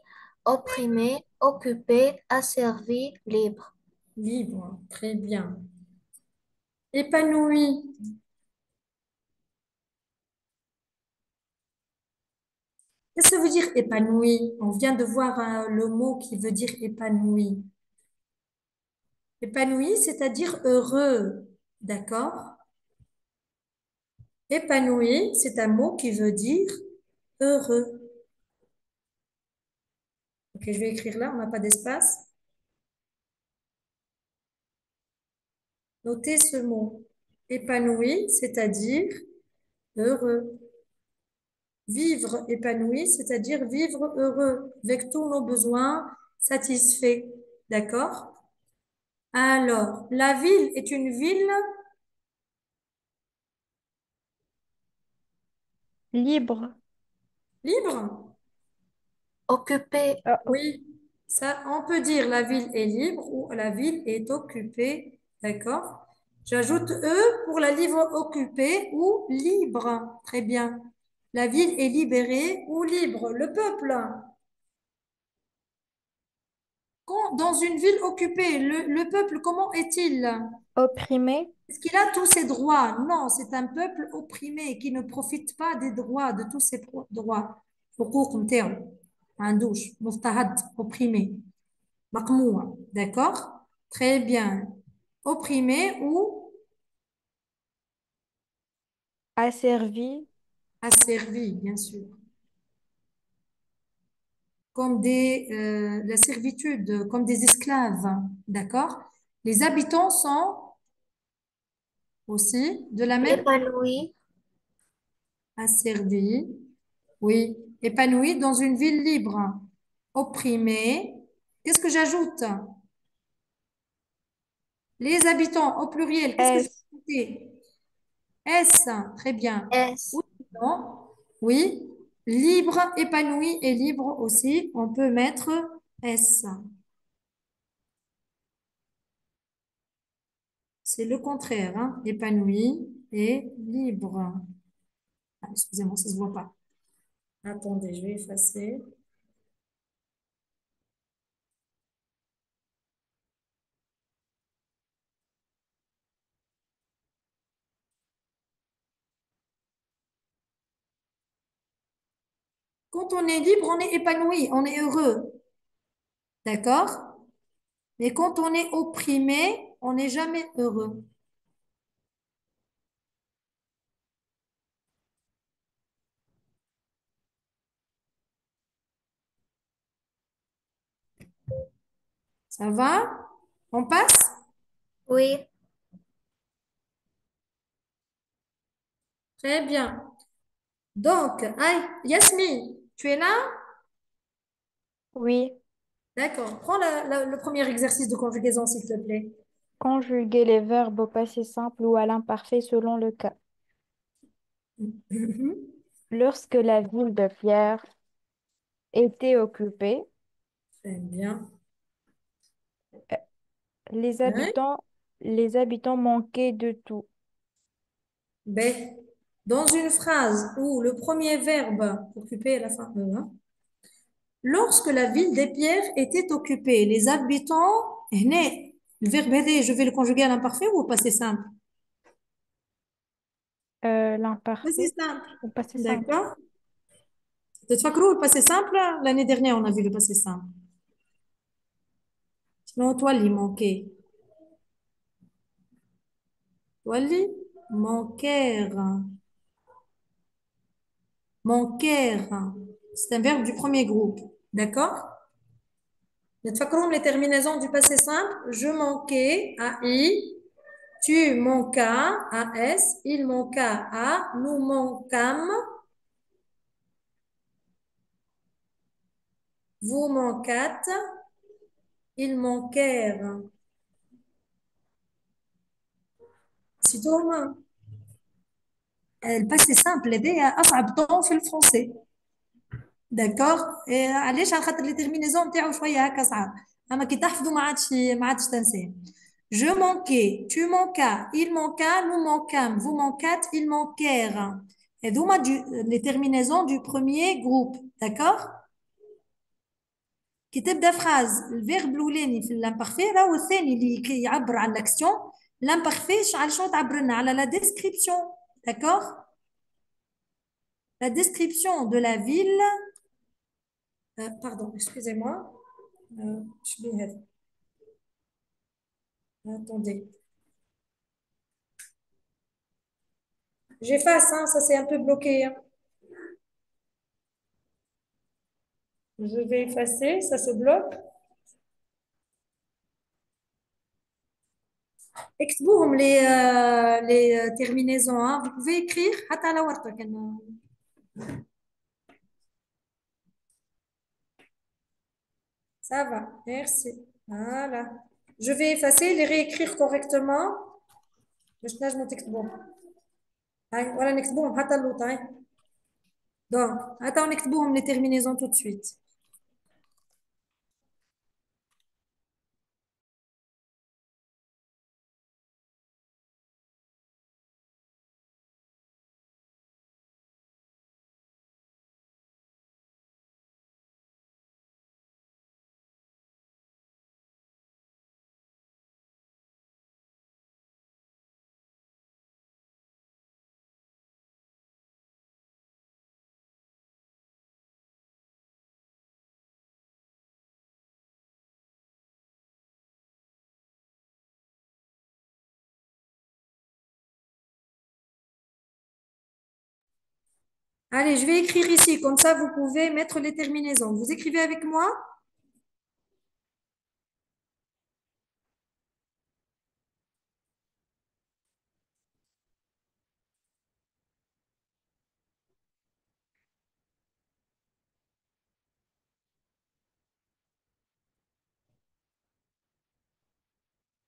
opprimé, occupé, asservi, libre. Libre. Très bien. Épanoui. Qu'est-ce que ça veut dire épanoui? On vient de voir le mot qui veut dire épanoui. Épanoui, c'est-à-dire heureux. D'accord? Épanoui, c'est un mot qui veut dire heureux. Ok, je vais écrire là, on n'a pas d'espace. Notez ce mot. Épanoui, c'est-à-dire heureux. Vivre épanoui, c'est-à-dire vivre heureux, avec tous nos besoins satisfaits. D'accord? Alors, la ville est une ville Libre. libre? Occupé. Oui, ça, on peut dire la ville est libre ou la ville est occupée. D'accord? J'ajoute E pour la livre occupée ou libre. Très bien. La ville est libérée ou libre. Le peuple, dans une ville occupée, le peuple, comment est-il? Opprimé. Est-ce qu'il a tous ses droits? Non, c'est un peuple opprimé qui ne profite pas des droits, de tous ses droits. حقوق نتاعو ما عندوش مضطهد opprimé. مقموع. D'accord? Très bien. Opprimé ou Asservi. asservi, bien sûr. Comme la servitude, comme des esclaves. D'accord? Les habitants sont aussi de la même Épanoui. asservis. Oui. Épanoui dans une ville libre. Opprimé. Qu'est-ce que j'ajoute? Les habitants au pluriel. Qu'est-ce que j'ai S. ajouté? S. Très bien. S. Oui, non. Oui. Libre, épanoui et libre aussi. On peut mettre S. C'est le contraire, hein. Épanoui et libre. Ah, excusez-moi, ça ne se voit pas. Attendez, je vais effacer. Quand on est libre, on est épanoui, on est heureux. D'accord? Mais quand on est opprimé, on n'est jamais heureux. Ça va? On passe? Oui. Très bien. Donc, aïe, Yasmine, tu es là? Oui. D'accord. Prends le premier exercice de conjugaison, s'il te plaît. Conjuguer les verbes au passé simple ou à l'imparfait selon le cas. Mhm. Lorsque la ville de Pierre était occupée, Très bien. les Hein? habitants, les habitants manquaient de tout. B. Dans une phrase où le premier verbe occupé à la fin E, hein, lorsque la ville des pierres était occupée, les habitants, هنا, le verbe هذا, je vais le conjuguer à l'imparfait ou au passé simple? Passé L'imparfait simple. au passé simple. D'accord. تتفكروا le passé simple? L'année dernière, on a vu le passé simple. Sinon, toi, il manquait. Toi, il manquer. Manquer. C'est un verbe du premier groupe. D'accord? نتفكروا les terminaisons du passé simple. Je manquais à I. Tu manquas à S. Il manqua à. Nous manquâmes. Vous manquâtes. Ils manquèrent. C'est tout. Le passé simple هذايا أصعب طون في الفرنسي. داكوغ علاش على خاطر لي تيرمينيزون نتاعو شويه هكا صعاب اما كي تحفظوا ما عادش تنساه je manquais tu manqua il manqua nous manquâmes vous manquâtes ils manquèrent هذوما les terminaisons du premier groupe d'accord كي تبدا فراز الفيرب الاولاني في الامبارفي راهو الثاني اللي كي يعبر عن لاكسيون l'imparfait على شنو تعبر لنا على la description d'accord la description de la ville pardon excusez-moi je vais attendez. J'efface, hein, ça c'est un peu bloqué, hein. Je vais effacer, ça se bloque. اكتبوهم les terminaisons, hein. Vous pouvez écrire حتى على ورقة كان. Ça va, merci. Voilà. Je vais effacer, les réécrire correctement. باش نجمو تكتبوهم. هاي ولا نكتبوهم حتى اللوط هاي. Donc, attends, نكتبوهم les terminaisons tout de suite. Allez, je vais écrire ici, comme ça vous pouvez mettre les terminaisons. Vous écrivez avec moi?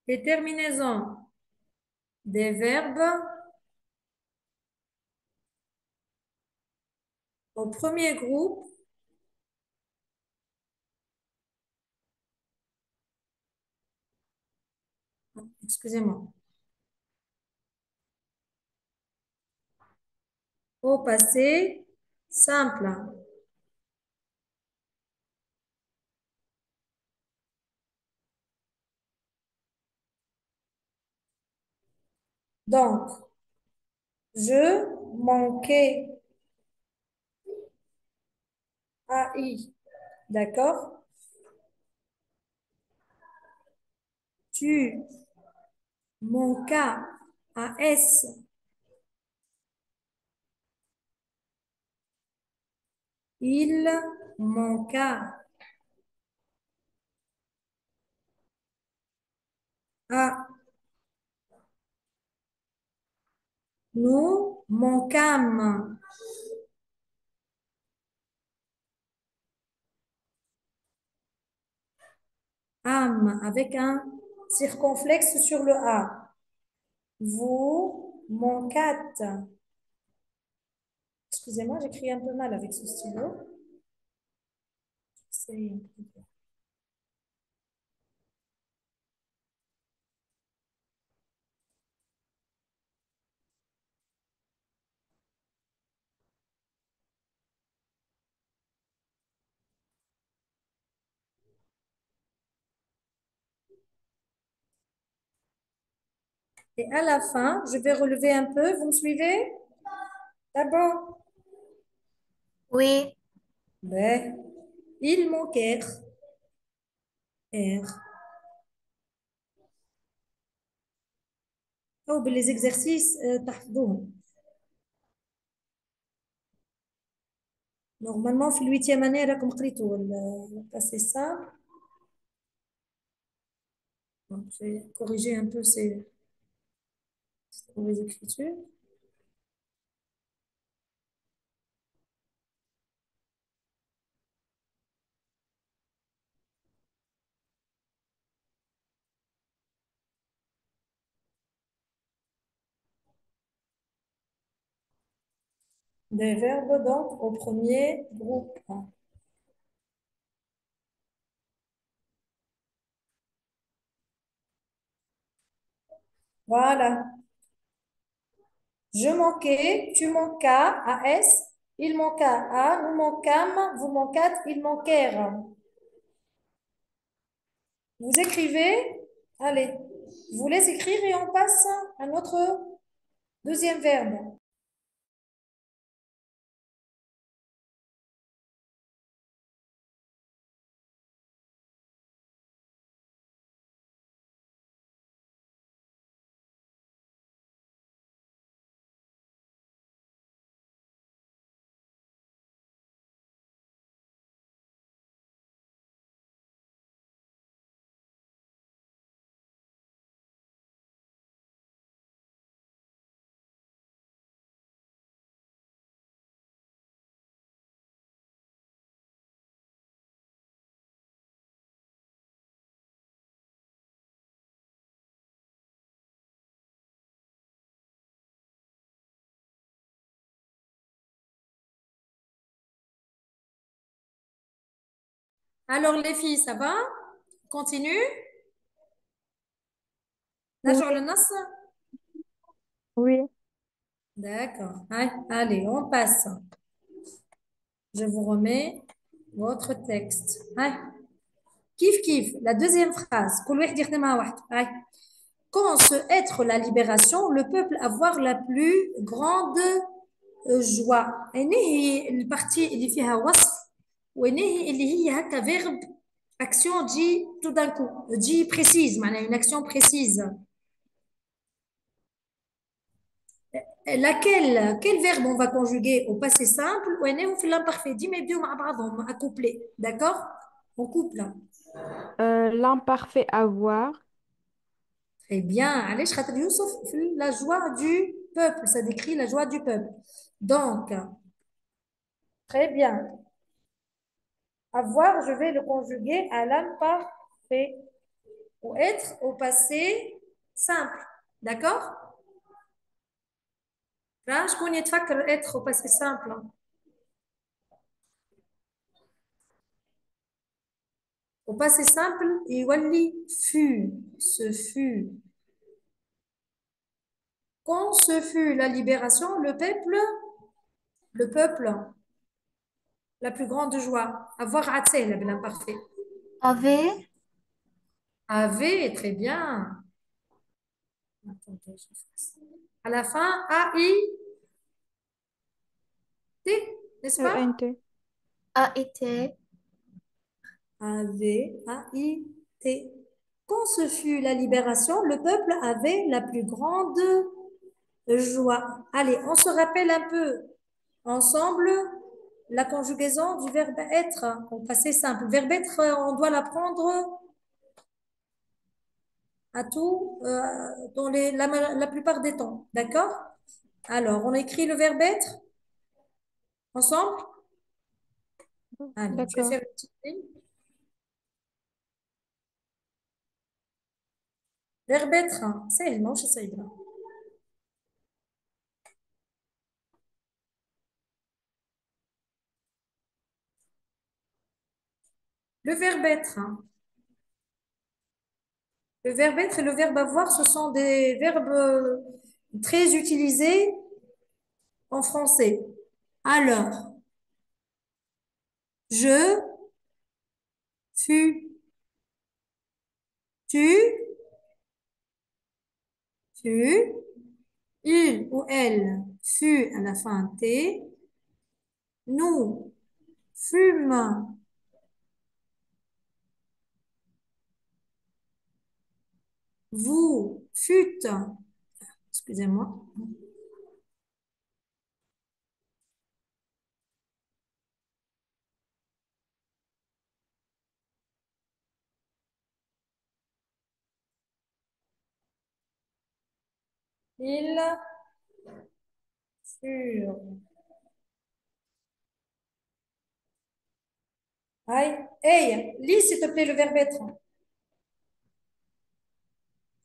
Les terminaisons des verbes au premier groupe. Excusez-moi. Au passé simple. Donc, je manquais AI. D'accord? Tu manquas AS. Il manqua à. Nous manquâmes. Âme avec un circonflexe sur le A. Vous manquâtes. Excusez-moi, j'écris un peu mal avec ce stylo. C'est Et à la fin, je vais relever un peu. Vous me suivez? D'abord, Oui, ben, ils manquèrent. R. Oh, ben, les exercices, تحفظوهم. Normalement, في الhuitième année, راكم قريتوا le passé simple. Donc, j'ai corrigé un peu ces mauvaises écritures. Des verbes, donc, au premier groupe. Voilà. Je manquais, tu manquas, AS, il manqua, A, nous manquâmes, vous manquâtes, ils manquèrent. Vous écrivez, allez, je vous laisse écrire et on passe à notre deuxième verbe. Alors, les filles, ça va? Continue. Oui, نرجع للنص. oui. D'accord. Allez, on passe. Je vous remets votre texte. Kif kif. La deuxième phrase. كل واحد يخدمها وحده. Quand se être la libération, le peuple avoir la plus grande joie. هنا هي البارتي اللي فيها وصف وهنا هي اللي هي هكا فيرب action تجي tout d'un coup تجي précise معناها une action précise. Laquelle, quel verbe on va conjuguer au passé simple ou au في l'imparfait ديما يبداو مع بعضهم accoupler. D'accord? On couple. L'imparfait avoir. Très bien. علاش خاطر يوسف في la joie du peuple, ça décrit la joie du peuple. Donc, très bien. Avoir, je vais le conjuguer à l'imparfait ou être au passé simple. D'accord? Là, je connais que être au passé simple. Au passé simple, يولي fut, ce fut. Quand ce fut la libération, le peuple, la plus grande joie. Avoir raté l'imparfait. Avait, Avait, très bien. Attendez, je fasse. À la fin, A-I-T, n'est-ce pas? ENT. a été, Avait, A-I-T. Quand ce fut la libération, le peuple avait la plus grande joie. Allez, on se rappelle un peu ensemble la conjugaison du verbe être au passé simple. Le verbe être, on doit l'apprendre à tout dans la plupart des temps. D'accord? Alors, on écrit le verbe être ensemble. Allez, je vais D'accord. faire une petite ligne. Verbe être, c'est non, je sais pas. Le verbe être. Le verbe être et le verbe avoir, ce sont des verbes très utilisés en français. Alors, je, fus, tu, fus, il ou elle fut à la fin T, nous fûmes, vous fûtes, excusez-moi, ils furent. Aïe, hey, lis s'il te plaît le verbe être.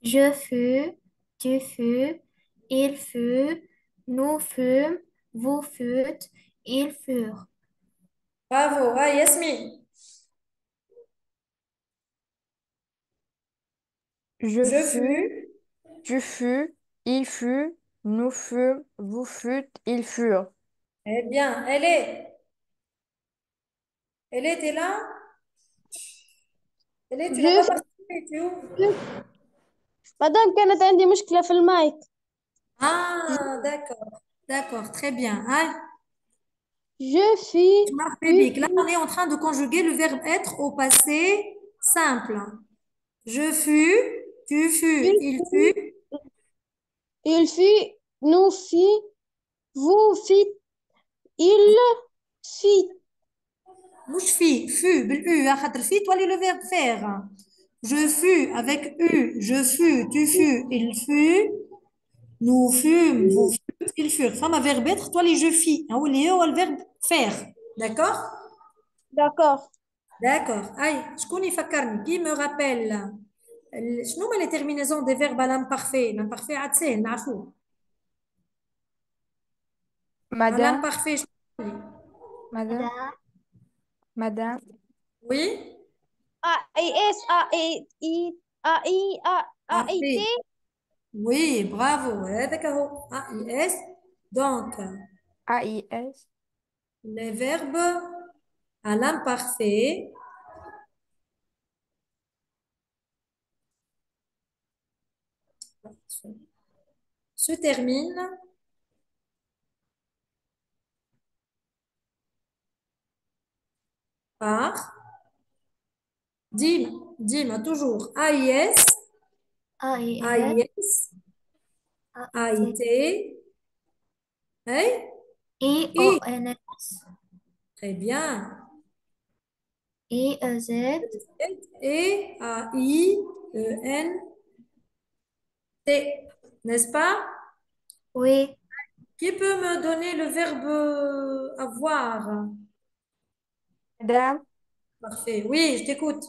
je fus, tu fus, il fut, nous fûmes, vous fûtes, ils furent. Bravo, ah, Yasmine. Je Je fus, fus. tu fus, il fut, nous fûmes, vous fûtes, ils furent. Eh bien, elle était là. Tu n'as جو pas participé, tu es où? مدام كانت عندي مشكلة في المايك. Ah, d'accord, d'accord, très bien. Ah, Je fus, tu m'as fait tu bic. Là, fus, on est en train de conjuguer le verbe être au passé simple. Je fus, tu tu fus, il fus, fut. il fut, nous fit, vous fîtes, il fit. مش fut, بالu, خاطر في تولي le verbe faire. Je fus avec u, je fus, tu fus, il fut, nous fûmes, vous fûtes, ils furent. Femme verbe être, toi les je fis. Ah oui, le verbe faire. D'accord? D'accord. D'accord. Aïe, je connais Fakarni. Qui me rappelle? Je nomme les terminaisons des verbes à l'imparfait. L'imparfait, c'est nafou. À Madame, l'imparfait, madame, Madame, madame, oui? A-I-S, A-I-I, A-I-T. Parfait. Oui, bravo. هذاك هو AIS. Donc, AIS. les verbes à l'imparfait se terminent par Dim, toujours AIS, A-I-S, AIS, A-I-T, AIT, hey, I. I-O-N-S, Très bien. I-E-Z, Et AIENT, n'est-ce pas? oui, Qui peut me donner le verbe avoir? Madame, Parfait. Oui, je t'écoute.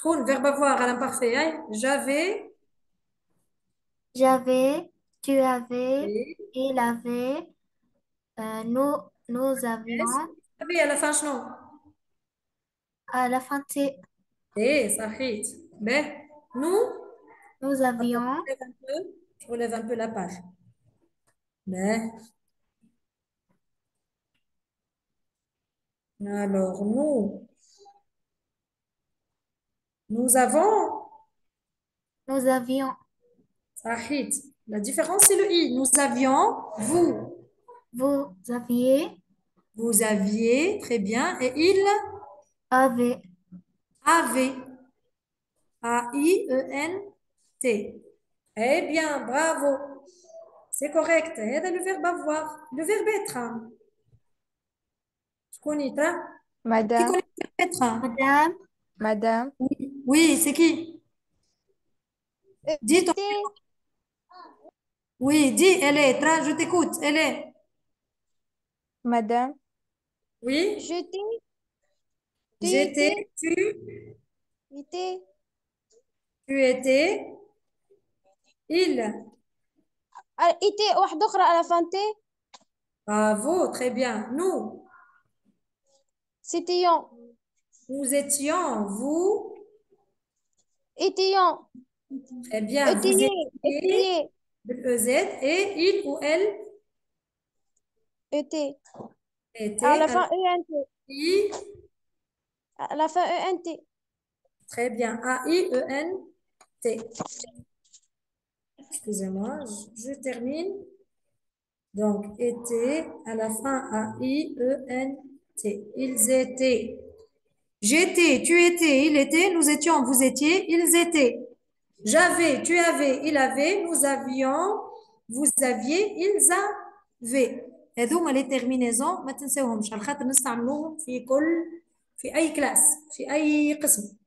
Le verbe avoir à l'imparfait, hein? J'avais. j'avais, tu avais, Et il avait, nous S. avions, J'avais à la fin, non? à la fin, Ça fait. Mais nous, nous attends, avions, je relève un peu la page. Mais, alors, nous avons, nous avions, ça fait. La différence, c'est le I. Nous avions, vous aviez, vous aviez, très bien, et il avait, avait. AIENT. Eh bien, bravo. C'est correct. هذا le verbe avoir. Le verbe être. Tu connais, hein? Qui madame, connaît le verbe être? madame, madame, Oui, c'est qui? Dis ton... E-T, Oui, dis, elle est. Je t'écoute. Elle est. madame, Oui, jeté, j'étais, T-T, T, tu étais, il. I-T واحدة أخرى على فان T. Bravo, très bien. C'était Nous étions, vous. étayant, Très bien, vous étayé, étiez, étayé, le EZ, et il ou elle été. À était, la alors, fin, E-N-T. I. À la fin, E-N-T. Très bien. AIENT. Excusez-moi, je termine. Donc, était, à la fin, AIENT. Ils étaient. J'étais, tu étais, il était, nous étions, vous étiez, ils étaient. J'avais, tu avais, il avait, nous avions, vous aviez, ils avaient. هذوما les terminaisons ما تنساوهمش على خاطر نستعملوهم في كل في أي كلاس في أي قسم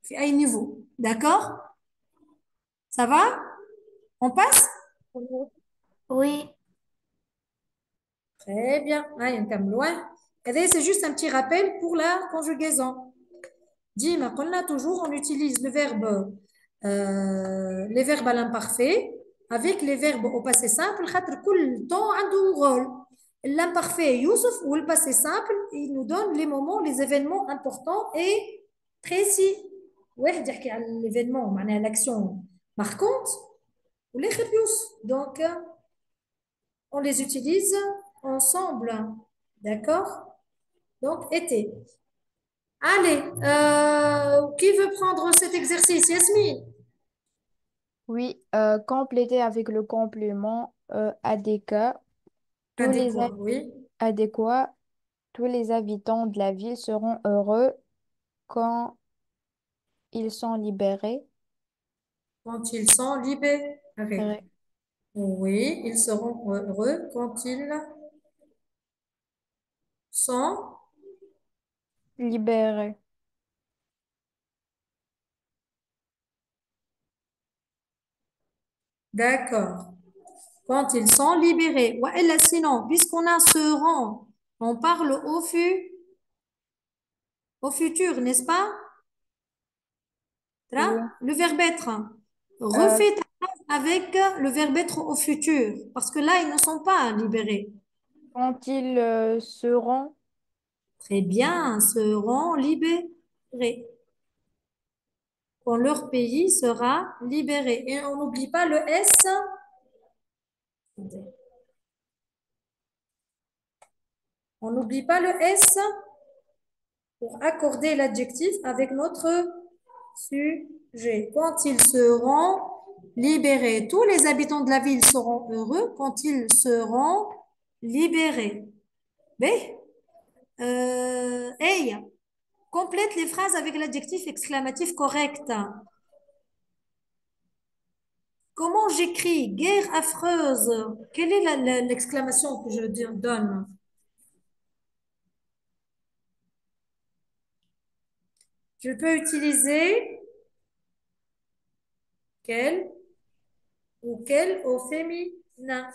في أي niveau. D'accord? Ça va? On passe? oui, Très bien. Allez, on termine loin. Et c'est juste un petit rappel pour la conjugaison. Dis, on a toujours, on utilise les verbes à l'imparfait avec les verbes au passé simple. خاطر كل temps a un rôle. L'imparfait, Youssef, ou le passé simple, il nous donne les moments, les événements importants et précis. واحد يحكي على l'événement معناها l'action marquante والآخر يوسف. Donc, on les utilise ensemble. D'accord? Donc, été. Allez, qui veut prendre cet exercice? Yasmine? oui, compléter avec le complément adéquat. Tous les Adéquat, oui. adéquats, tous les habitants de la ville seront heureux quand ils sont libérés. Quand ils sont libérés. Ré- Oui, ils seront heureux quand ils sont. Libérés. D'accord. Quand ils sont libérés. Ouais, là, sinon, puisqu'on a seront, on parle au futur, n'est-ce pas? Là, Oui. le verbe être. Euh, Refais ta phrase avec le verbe être au futur, parce que là, ils ne sont pas libérés. Quand ils seront, Très bien, seront libérés. Quand leur pays sera libéré. Et on n'oublie pas le S. On n'oublie pas le S pour accorder l'adjectif avec notre sujet. Quand ils seront libérés, tous les habitants de la ville seront heureux quand ils seront libérés. Mais, hey, complète les phrases avec l'adjectif exclamatif correct. Comment j'écris guerre affreuse? Quelle est l'exclamation que je donne? Je peux utiliser quel ou quel au féminin.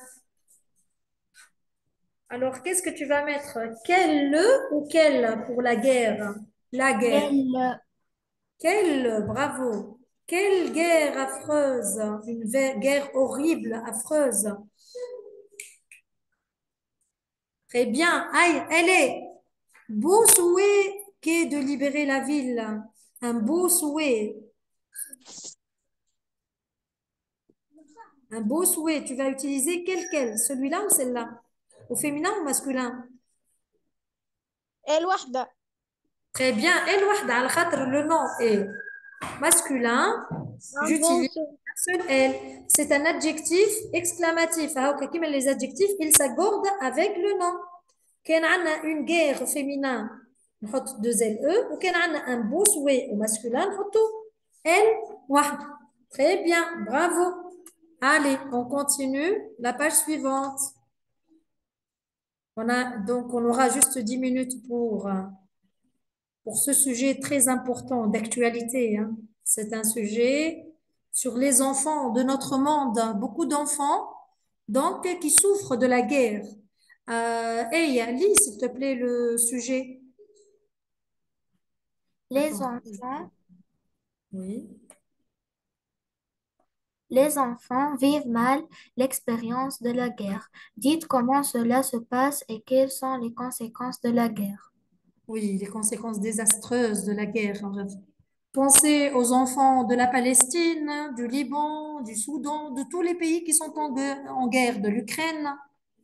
Alors, qu'est-ce que tu vas mettre? Quel ou quel pour la guerre? La guerre. quelle, Quelle, bravo. Quelle guerre affreuse. Une guerre horrible, affreuse. Très bien. Aïe, elle est. Beau souhait qu'est de libérer la ville. Un beau souhait. Un beau souhait. Tu vas utiliser quel? Celui-là ou celle-là? Au féminin ou masculin? الوحدة. Très bien. El wahda al khatr, le nom est masculin. Un bon J'utilise un seul L. C'est un adjectif exclamatif. Ah, ok, comme les adjectifs, ils s'accordent avec le nom. كان عندنا une guerre féminin نحط deux L E وكان عندنا un beau souhait au masculin نحطه L واحد. Très bien, bravo. Allez, on continue. La page suivante. On aura juste 10 minutes pour ce sujet très important d'actualité, hein. C'est un sujet sur les enfants de notre monde. Beaucoup d'enfants donc qui souffrent de la guerre. Hey, lis s'il te plaît le sujet. les Attends. enfants, Oui. les enfants vivent mal l'expérience de la guerre. Dites comment cela se passe et quelles sont les conséquences de la guerre. Oui, les conséquences désastreuses de la guerre. Pensez aux enfants de la Palestine, du Liban, du Soudan, de tous les pays qui sont en guerre, de l'Ukraine.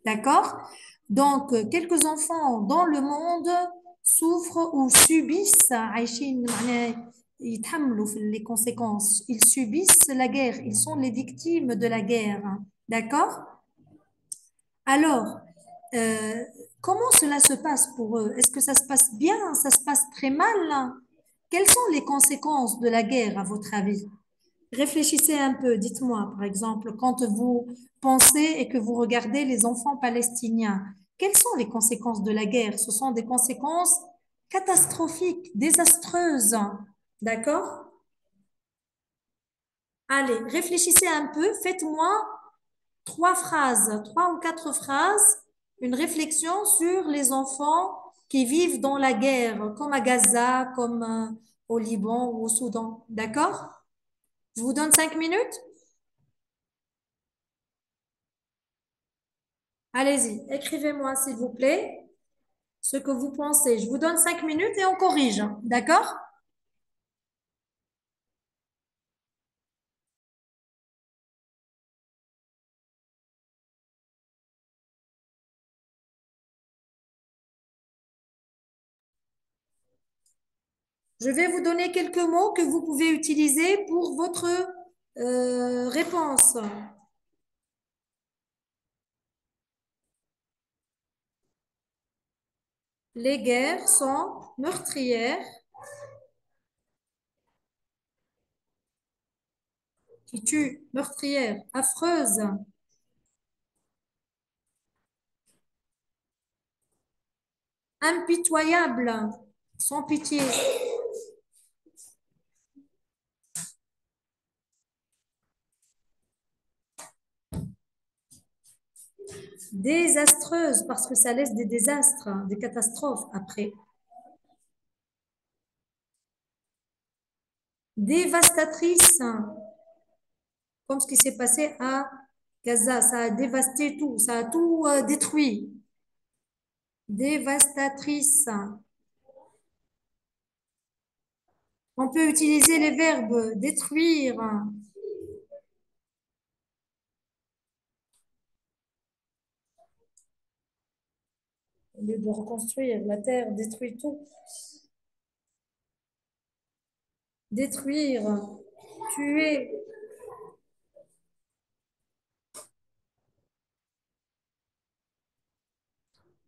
D'accord? Donc, quelques enfants dans le monde souffrent ou subissent, عايشين معناها يتحملوا في les conséquences. Ils subissent la guerre. Ils sont les victimes de la guerre. D'accord? Alors, euh, comment cela se passe pour eux? Est-ce que ça se passe bien? Ça se passe très mal? Quelles sont les conséquences de la guerre, à votre avis? Réfléchissez un peu. Dites-moi, par exemple, quand vous pensez et que vous regardez les enfants palestiniens, quelles sont les conséquences de la guerre? Ce sont des conséquences catastrophiques, désastreuses. D'accord? Allez, réfléchissez un peu. Faites-moi trois ou quatre phrases, une réflexion sur les enfants qui vivent dans la guerre, comme à Gaza, comme au Liban ou au Soudan. D'accord? Je vous donne 5 minutes. Allez-y, écrivez-moi s'il vous plaît ce que vous pensez. Je vous donne 5 minutes et on corrige. D'accord? Je vais vous donner quelques mots que vous pouvez utiliser pour votre réponse. Les guerres sont meurtrières, qui tuent, meurtrières, affreuses, impitoyables, sans pitié, désastreuses, parce que ça laisse des désastres, des catastrophes après, dévastatrices, comme ce qui s'est passé à Gaza, ça a dévasté tout, ça a tout détruit. Dévastatrice. On peut utiliser les verbes détruire, au lieu de reconstruire. La terre détruit tout. Détruire, tuer.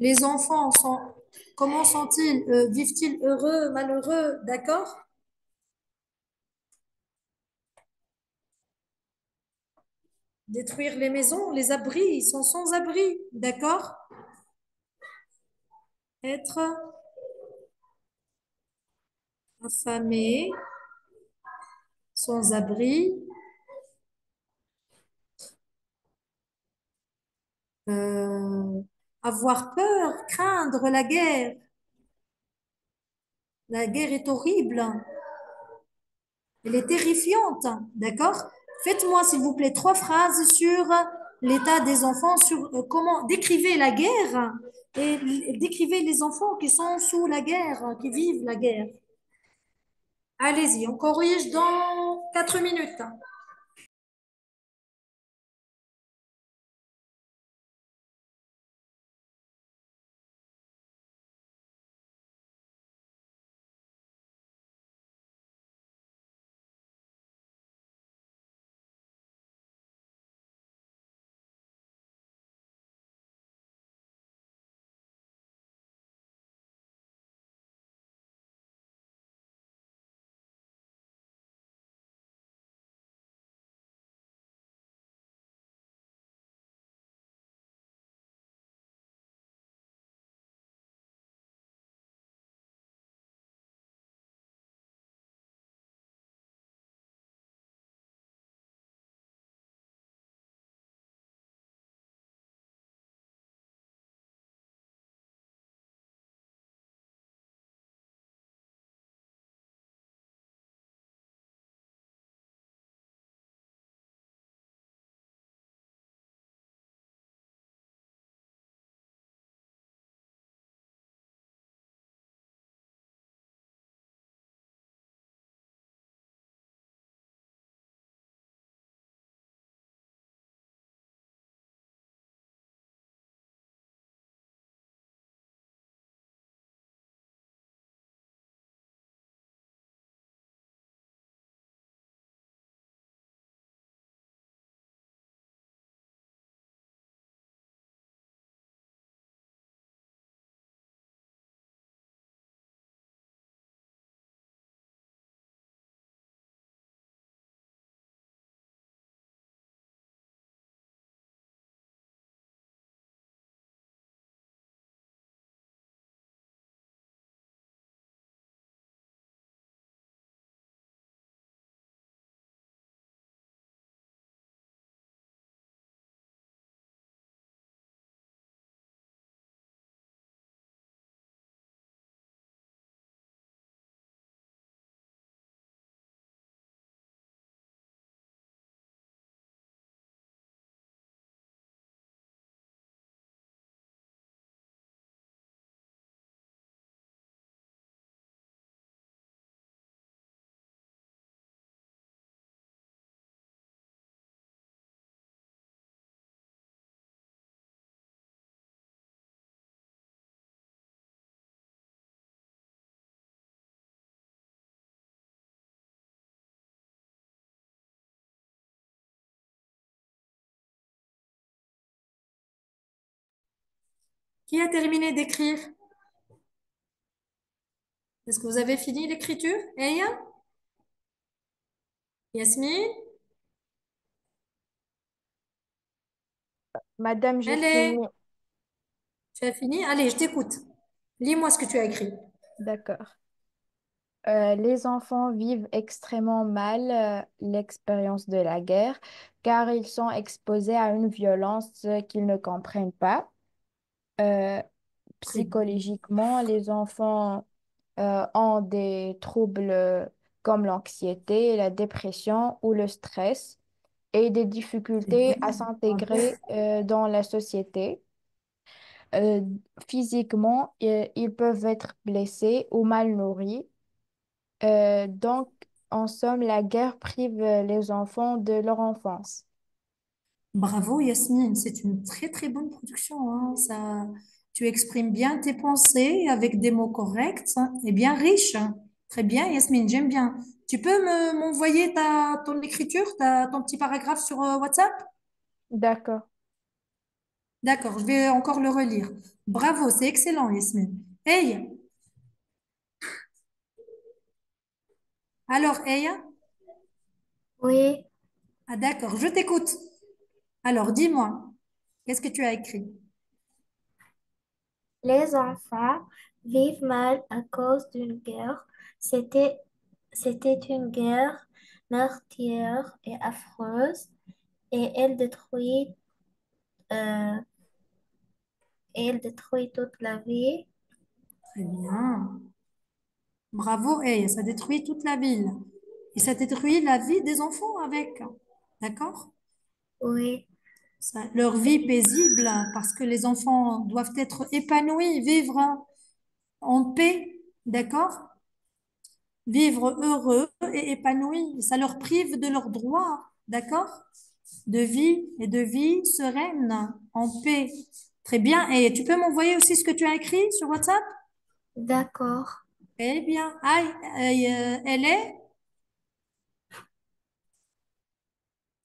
Les enfants sont, comment sont-ils? Vivent-ils heureux, malheureux? D'accord? Détruire les maisons, les abris, ils sont sans abri. D'accord? Être affamé, sans abri, euh, avoir peur, craindre la guerre. La guerre est horrible. Elle est terrifiante. D'accord? Faites-moi, s'il vous plaît, 3 phrases sur l'état des enfants, sur comment décrivez la guerre et décrivez les enfants qui sont sous la guerre, qui vivent la guerre. Allez-y, on corrige dans 4 minutes. Qui a terminé d'écrire? Est-ce que vous avez fini l'écriture? Eya? Yasmine? Madame, j'ai Allez, fini. tu as fini? Allez, je t'écoute. Lis-moi ce que tu as écrit. D'accord. Les enfants vivent extrêmement mal l'expérience de la guerre car ils sont exposés à une violence qu'ils ne comprennent pas. Euh, Très bien. Psychologiquement, les enfants ont des troubles comme l'anxiété, la dépression ou le stress et des Très bien. difficultés à Bravo. s'intégrer dans la société. euh, physiquement, ils peuvent être blessés ou mal nourris. Donc, en somme, la guerre prive les enfants de leur enfance. Bravo Yasmine, c'est une très très bonne production, hein. Ça, tu exprimes bien tes pensées avec des mots corrects, hein, et bien riches, hein. Très bien Yasmine, j'aime bien. Tu peux m'envoyer ton écriture, ton petit paragraphe sur WhatsApp? D'accord. D'accord, je vais encore le relire. Bravo, c'est excellent Yasmine. Hey, alors Hey, Oui, ah d'accord, je t'écoute. Alors dis-moi, qu'est-ce que tu as écrit? les enfants vivent mal à cause d'une guerre. C'était, c'était une guerre meurtrière et affreuse et euh, elle détruit toute la vie. Très bien. Bravo, hey, ça détruit toute la ville. Et ça détruit la vie des enfants avec. D'accord? Oui, Leur vie paisible, parce que les enfants doivent être épanouis, vivre en paix. D'accord? Vivre heureux et épanouis. Ça leur prive de leurs droits. D'accord? De vie et de vie sereine, en paix. Très bien. Et tu peux m'envoyer aussi ce que tu as écrit sur WhatsApp? d'accord. Eh bien, aïe,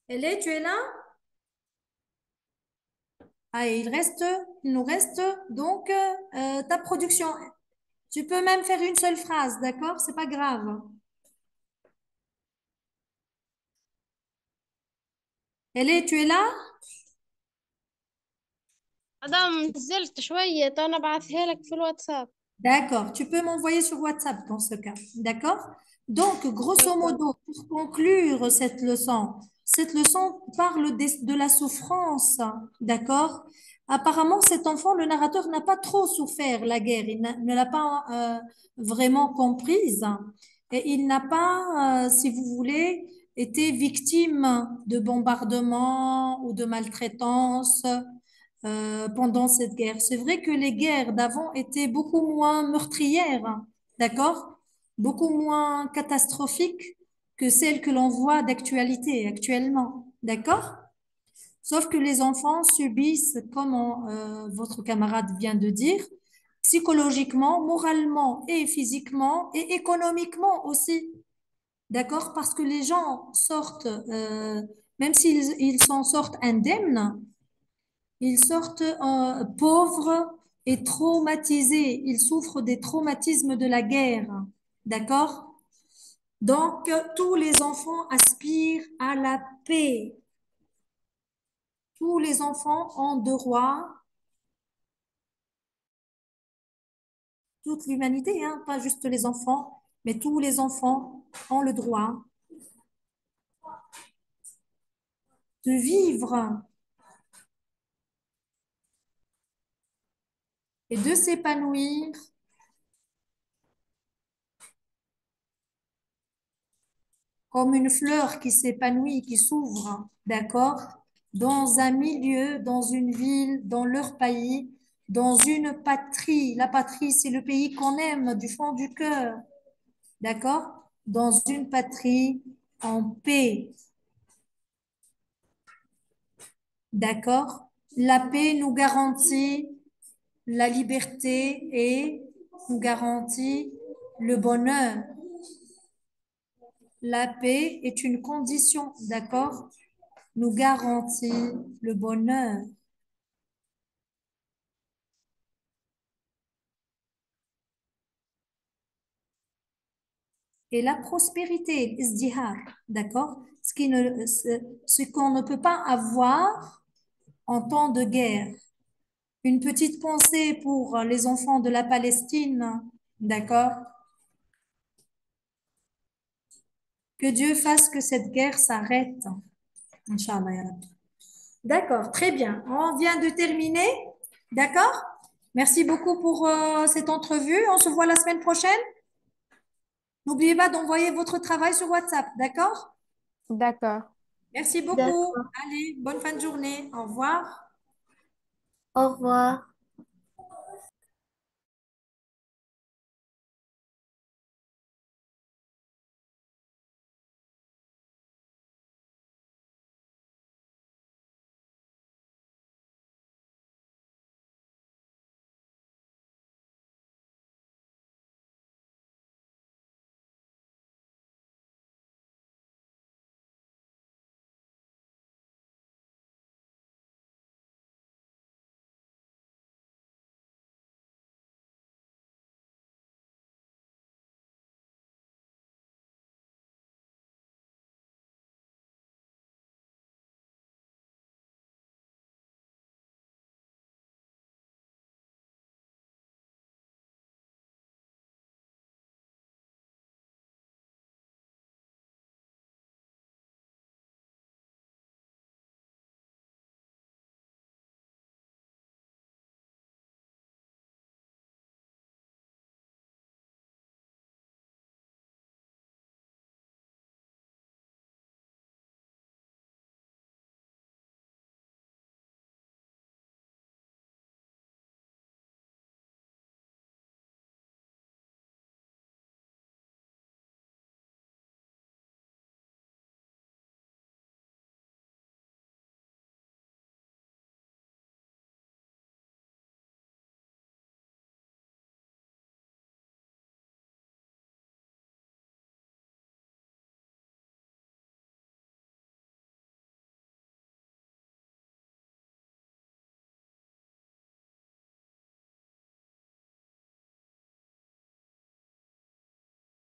tu es là? Ah, et il nous reste donc ta production. Tu peux même faire une seule phrase, d'accord? C'est pas grave. Tu es là? ادام نزلت شوية انا بعثها لك في الواتساب. D'accord. Tu peux m'envoyer sur WhatsApp dans ce cas. D'accord? Donc, grosso d'accord. modo, pour conclure cette leçon parle de la souffrance. D'accord? Apparemment, cet enfant, le narrateur n'a pas trop souffert la guerre. Ne l'a pas vraiment comprise. Et il n'a pas, si vous voulez, été victime de bombardements ou de maltraitance pendant cette guerre. C'est vrai que les guerres d'avant étaient beaucoup moins meurtrières, hein, d'accord? Beaucoup moins catastrophiques que celles que l'on voit d'actualité actuellement, d'accord? Sauf que les enfants subissent, comme votre camarade vient de dire, psychologiquement, moralement et physiquement et économiquement aussi, d'accord? Parce que les gens sortent, même s'ils s'en sortent indemnes, ils sortent pauvres et traumatisés. Ils souffrent des traumatismes de la guerre. D'accord? Donc, tous les enfants aspirent à la paix. Tous les enfants ont droit, toute l'humanité, hein, pas juste les enfants, mais tous les enfants ont le droit de vivre et de s'épanouir comme une fleur qui s'épanouit, qui s'ouvre, d'accord, dans un milieu, dans une ville, dans leur pays, dans une patrie. La patrie, c'est le pays qu'on aime du fond du cœur, d'accord, dans une patrie en paix, d'accord. La paix nous garantit la liberté et nous garantit le bonheur. La paix est une condition, d'accord, nous garantit le bonheur. Et la prospérité, l'isdihar, d'accord? Ce qu'on ne peut pas avoir en temps de guerre. Une petite pensée pour les enfants de la Palestine, d'accord? Que Dieu fasse que cette guerre s'arrête. Inch'Allah, ya Rabbi. D'accord, très bien. On vient de terminer, d'accord? Merci beaucoup pour cette entrevue. On se voit la semaine prochaine. N'oubliez pas d'envoyer votre travail sur WhatsApp, d'accord? D'accord. Merci beaucoup. D'accord. Allez, bonne fin de journée. Au revoir. Au revoir.